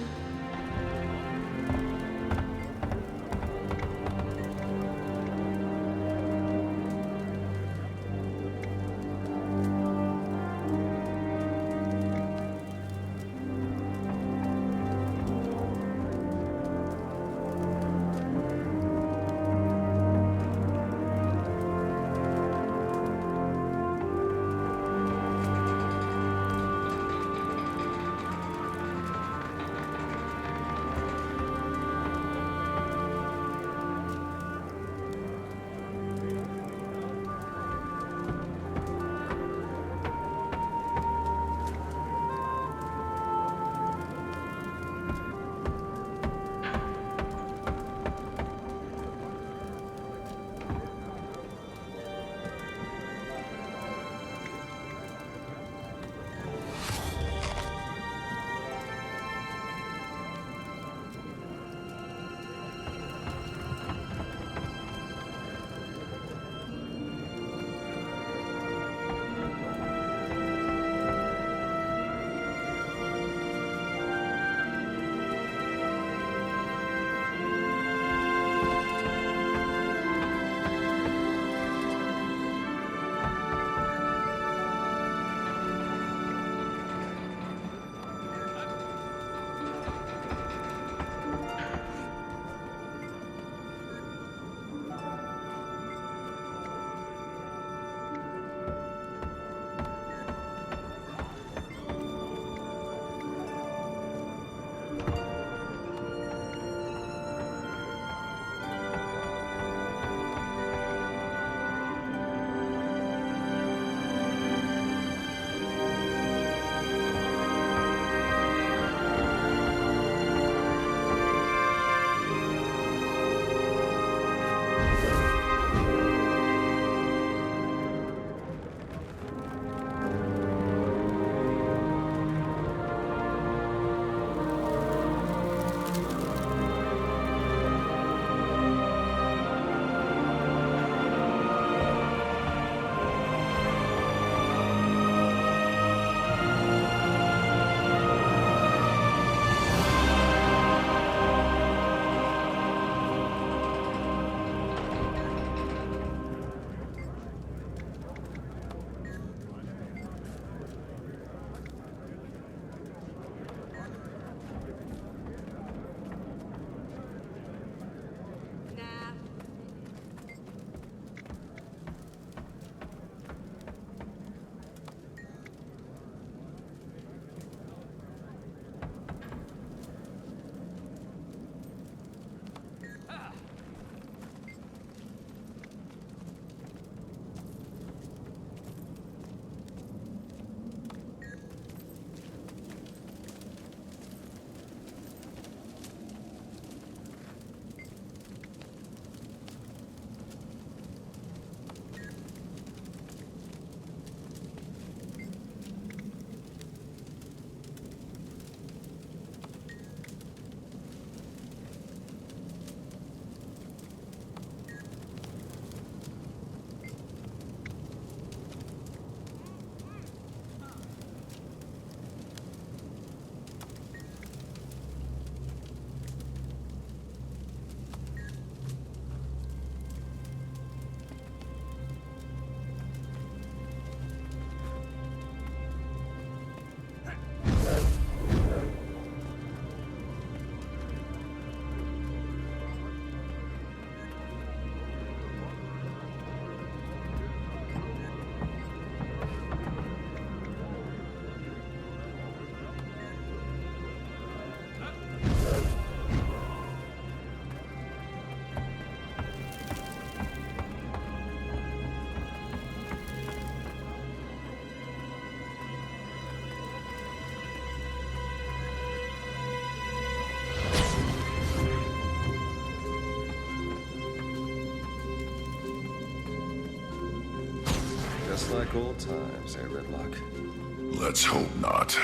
like old times, eh, Redlock? Let's hope not.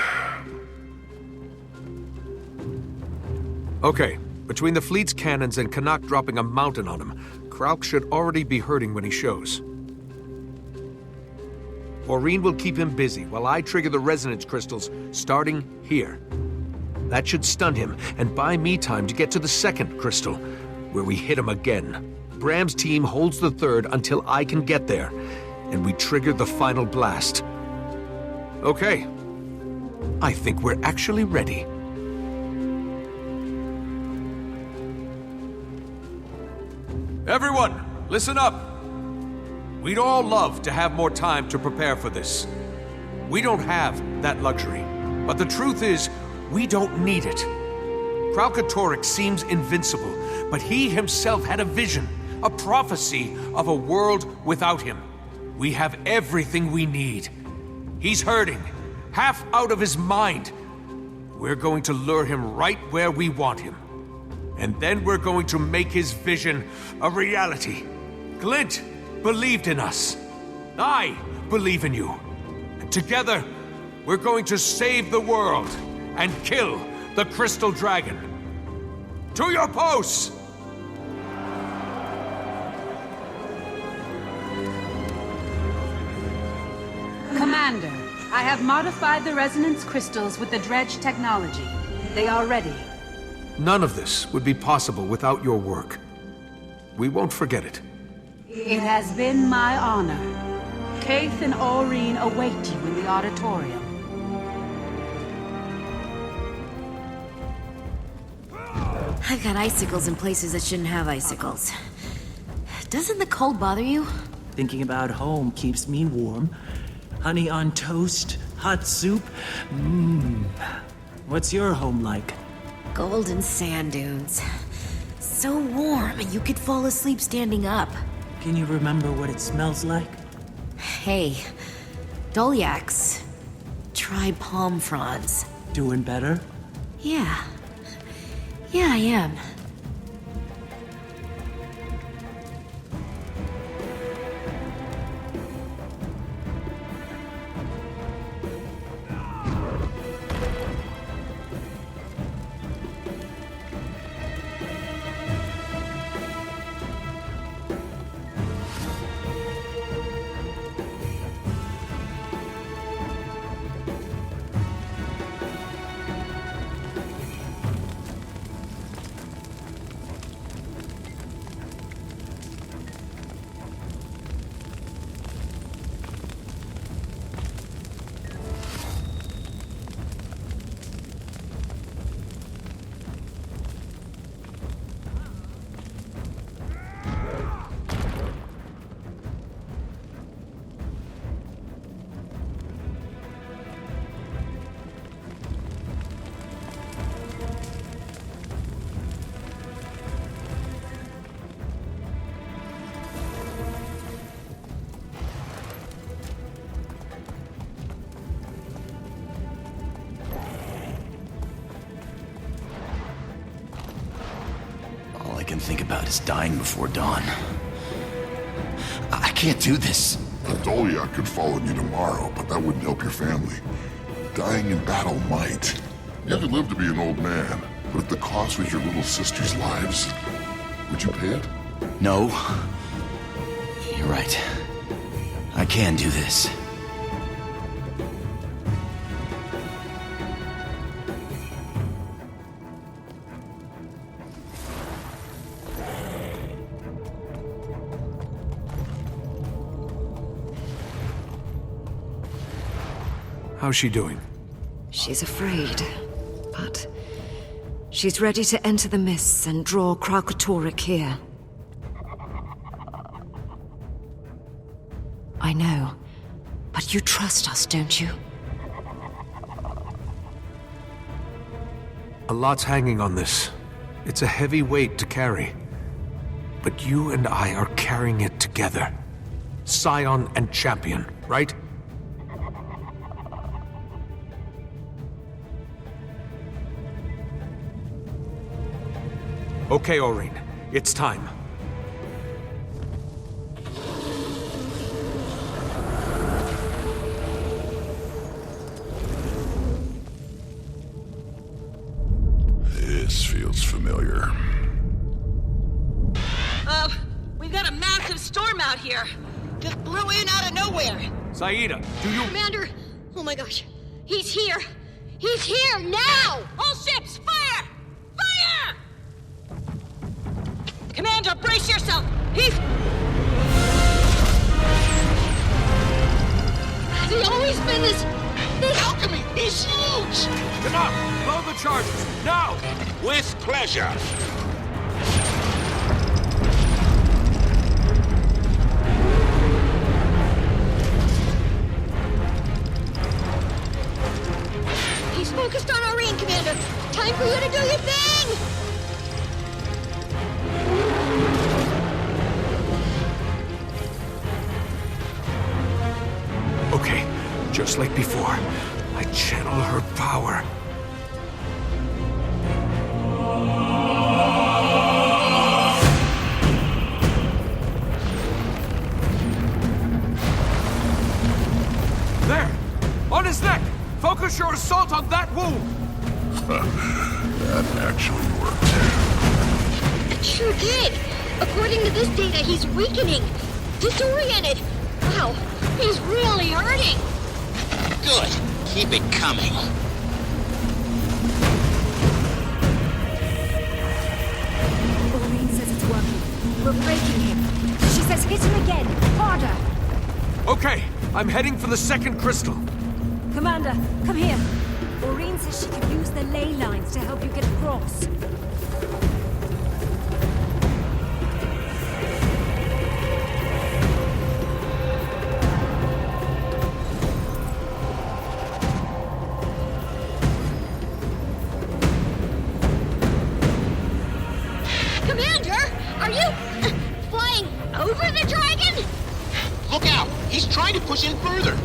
Okay, between the fleet's cannons and Canuck dropping a mountain on him, Krauk should already be hurting when he shows. Aurene will keep him busy while I trigger the resonance crystals, starting here. That should stun him and buy me time to get to the second crystal, where we hit him again. Bram's team holds the third until I can get there, and we trigger the final blast. Okay. I think we're actually ready. Everyone, listen up! We'd all love to have more time to prepare for this. We don't have that luxury, but the truth is, we don't need it. Kralkatorrik seems invincible, but he himself had a vision, a prophecy of a world without him. We have everything we need. He's hurting, half out of his mind. We're going to lure him right where we want him. And then we're going to make his vision a reality. Glint believed in us. I believe in you. And together, we're going to save the world and kill the Crystal Dragon. To your posts! Commander, I have modified the resonance crystals with the dredge technology. They are ready. None of this would be possible without your work. We won't forget it. It has been my honor. Kaith and Aurene await you in the auditorium. I've got icicles in places that shouldn't have icicles. Doesn't the cold bother you? Thinking about home keeps me warm. Honey on toast, hot soup. What's your home like? Golden sand dunes. So warm, you could fall asleep standing up. Can you remember what it smells like? Hey, Dolyaks. Try palm fronds. Doing better? Yeah. Yeah, I am. All I can think about is dying before dawn. I can't do this. A Dolyak could follow you tomorrow, but that wouldn't help your family. Dying in battle might. You could live to be an old man, but if the cost was your little sister's lives, would you pay it? No. You're right. I can do this. How's she doing? She's afraid, but she's ready to enter the mists and draw Kralkatorrik here. I know, but you trust us, don't you? A lot's hanging on this. It's a heavy weight to carry. But you and I are carrying it together. Scion and Champion, right? Okay, Aurene. It's time. feels familiar. We've got a massive storm out here. Just blew in out of nowhere. Saida, do you... Commander! Oh my gosh. He's here! He's here now! All ships, fire! Fire! Commander, brace yourself! He's always been this alchemy! He's huge! Come on! Blow the charges! Now! With pleasure. He's focused on Irene, Commander! Time for you to do your thing! Okay, just like before, I channel her power. There! On his neck! Focus your assault on that wound! That actually worked. It sure did! According to this data, he's weakening! Disoriented! Wow, he's really hurting! Good. Keep it coming. Maureen says it's working. We're breaking him. She says hit him again. Harder. Okay, I'm heading for the second crystal. Commander, come here. Maureen says she could use the ley lines to help you get across. Commander, are you flying over the dragon? Look out! He's trying to push in further.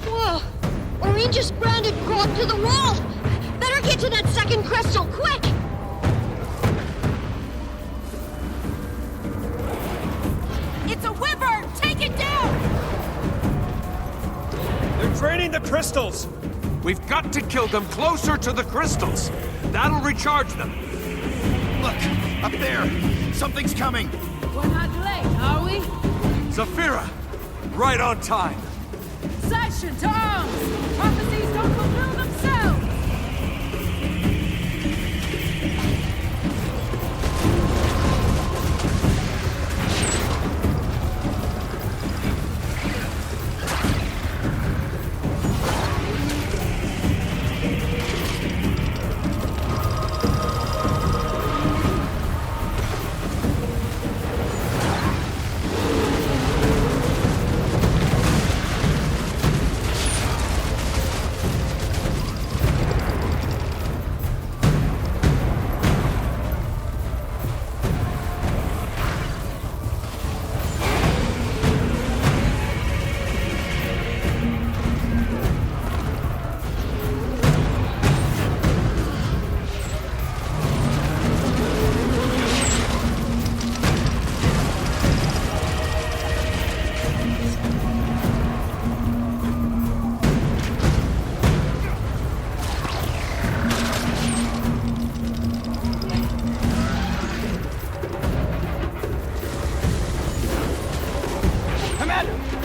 Whoa! Maureen just branded Grog to the wall! Better get to that second crystal, quick! It's a wyvern! Take it down! They're draining the crystals! We've got to kill them closer to the crystals. That'll recharge them. Look, up there. Something's coming. We're not late, are we? Zafira, right on time. Section to arms! Prophecies don't fulfill themselves!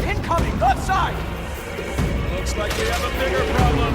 Incoming, left side! Looks like we have a bigger problem.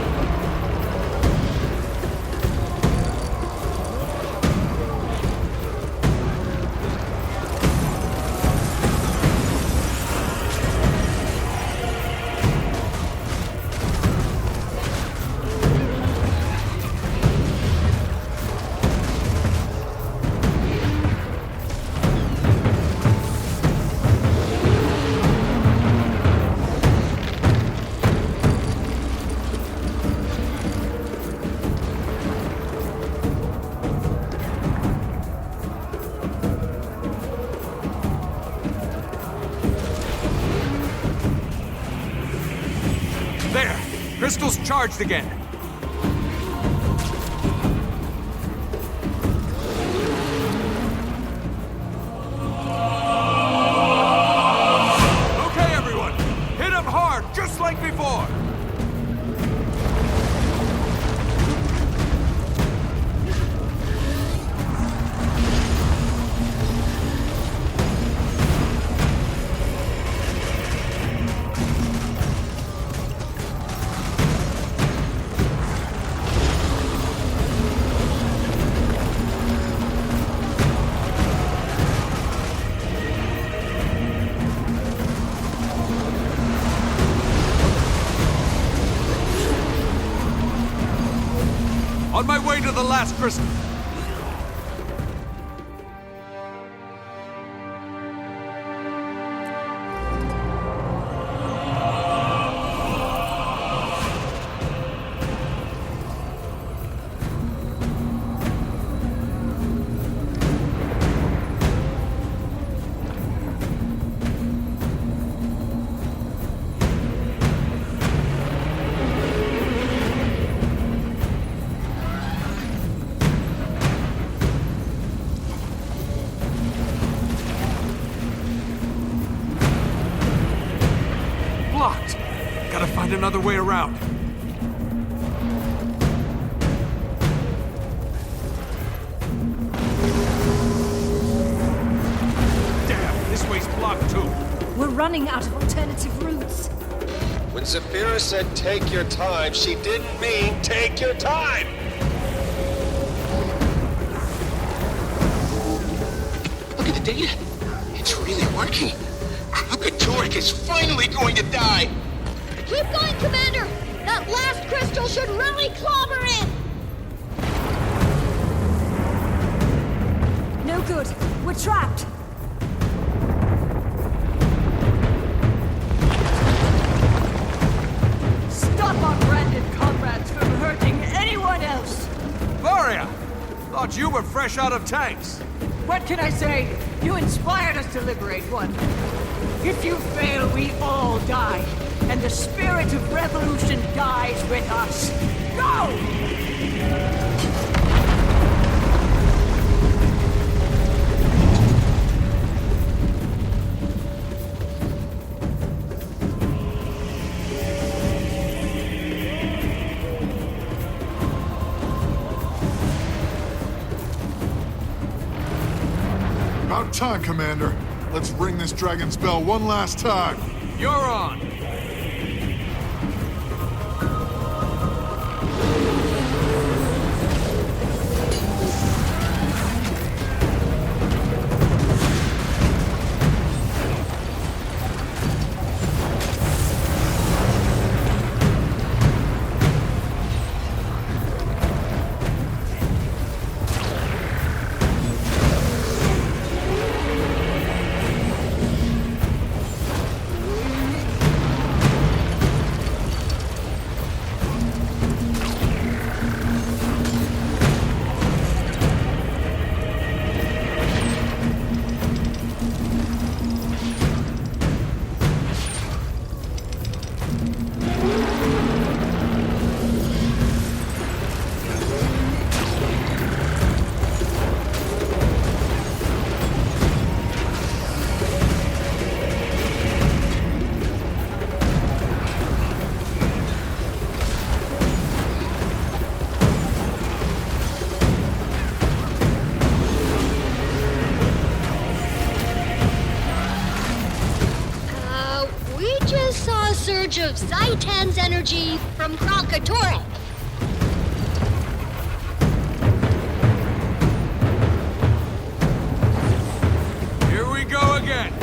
Crystal's charged again. Okay, everyone. Hit him hard, just like before. On my way to the last crystal. Blocked. Gotta find another way around. Damn, this way's blocked too. We're running out of alternative routes. When Zafira said take your time, she didn't mean take your time! Look at the data. It's really working. Kralkatorrik is finally going to die! Keep going, Commander! That last crystal should really clobber in! No good. We're trapped. Stop our branded comrades from hurting anyone else! Varia! Thought you were fresh out of tanks. What can I say? You inspired us to liberate one. If you fail, we all die. And the spirit of revolution dies with us. Go! About time, Commander. Let's ring this dragon's bell one last time. You're on. Surge of Zaitan's energy from Kralkatorrik. Here we go again.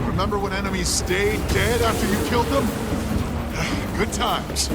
Remember when enemies stayed dead after you killed them? Good times.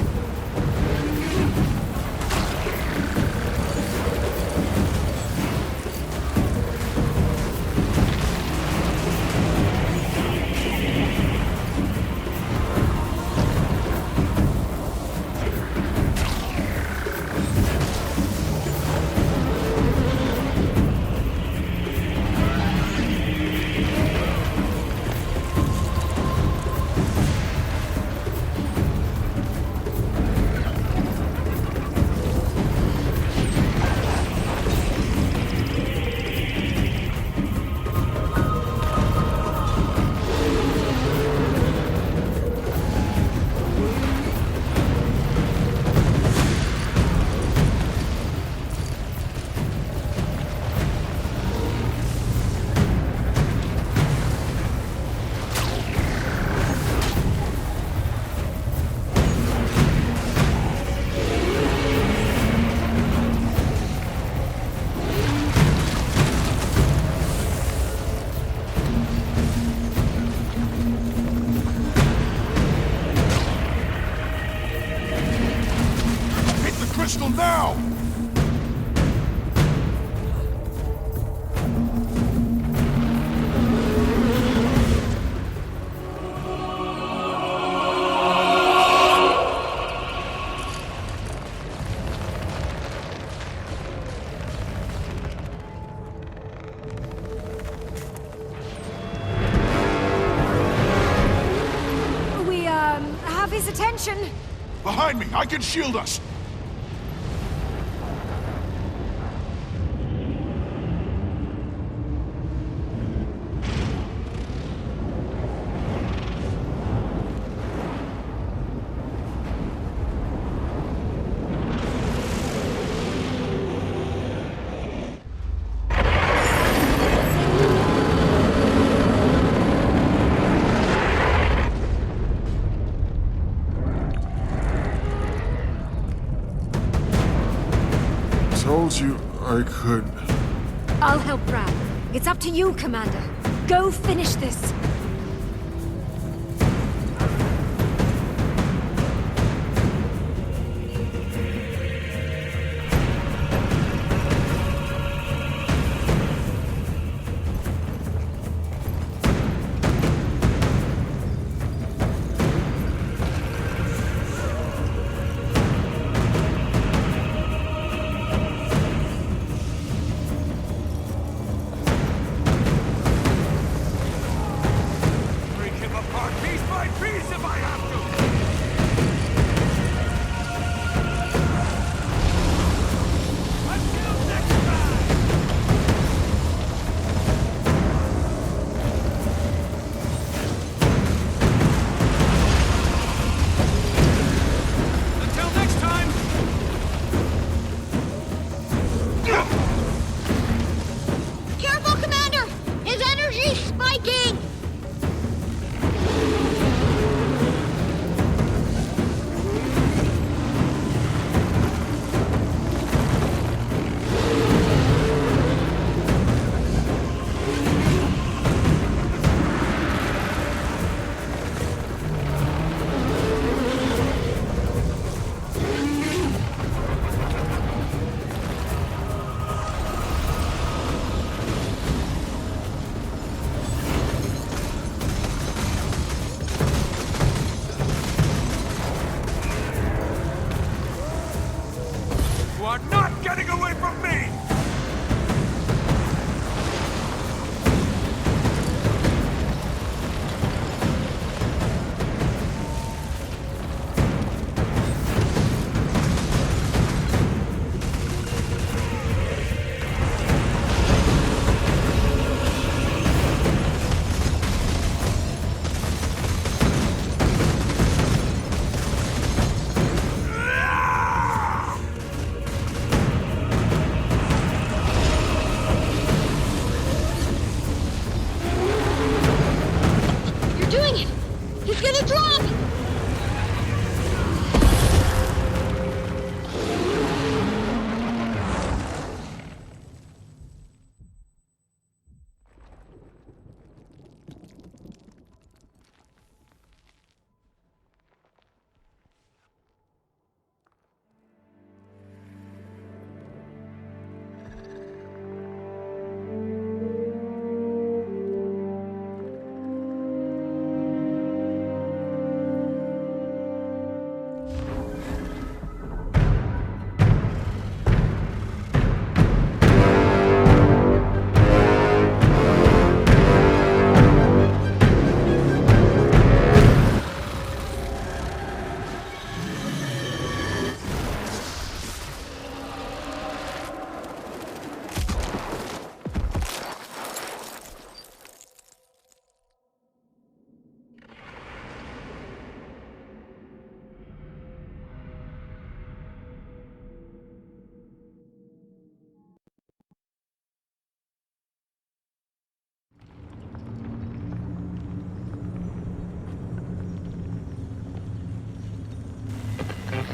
Crystal now! have his attention. Behind me! I can shield us! Told you I could. I'll help Brad. It's up to you, Commander. Go finish this.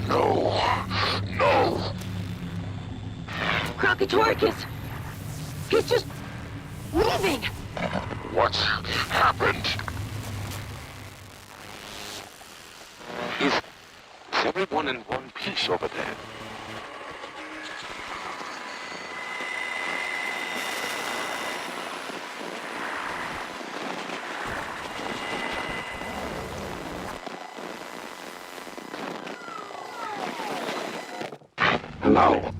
No. No. Kralkatoricus! He's just leaving! What happened? Is everyone in one piece over there? Hello?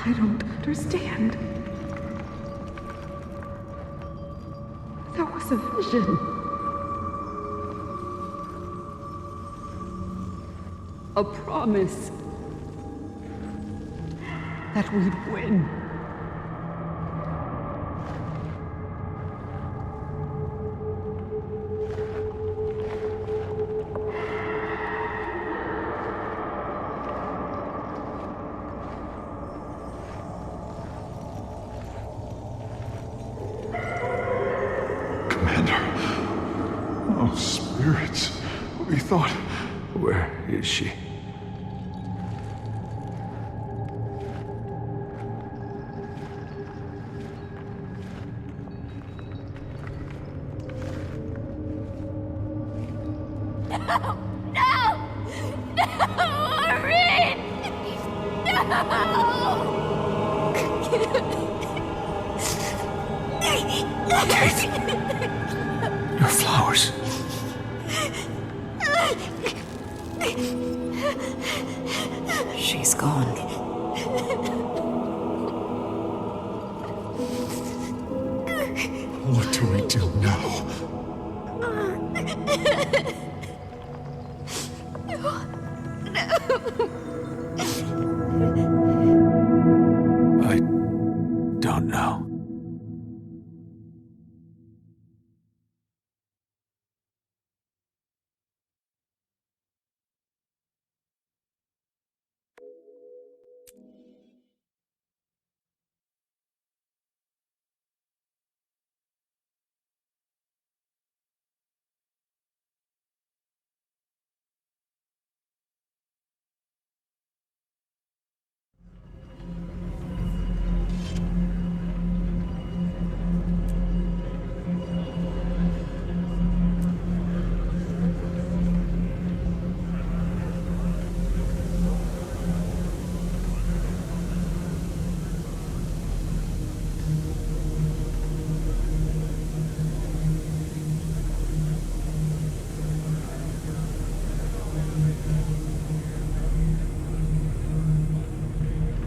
I don't understand. That was a vision. A promise that we'd win. Spirits. We thought... Where is she? No! No! No! Maureen! Kate! Your flowers. She's gone. What do we do now? No. No.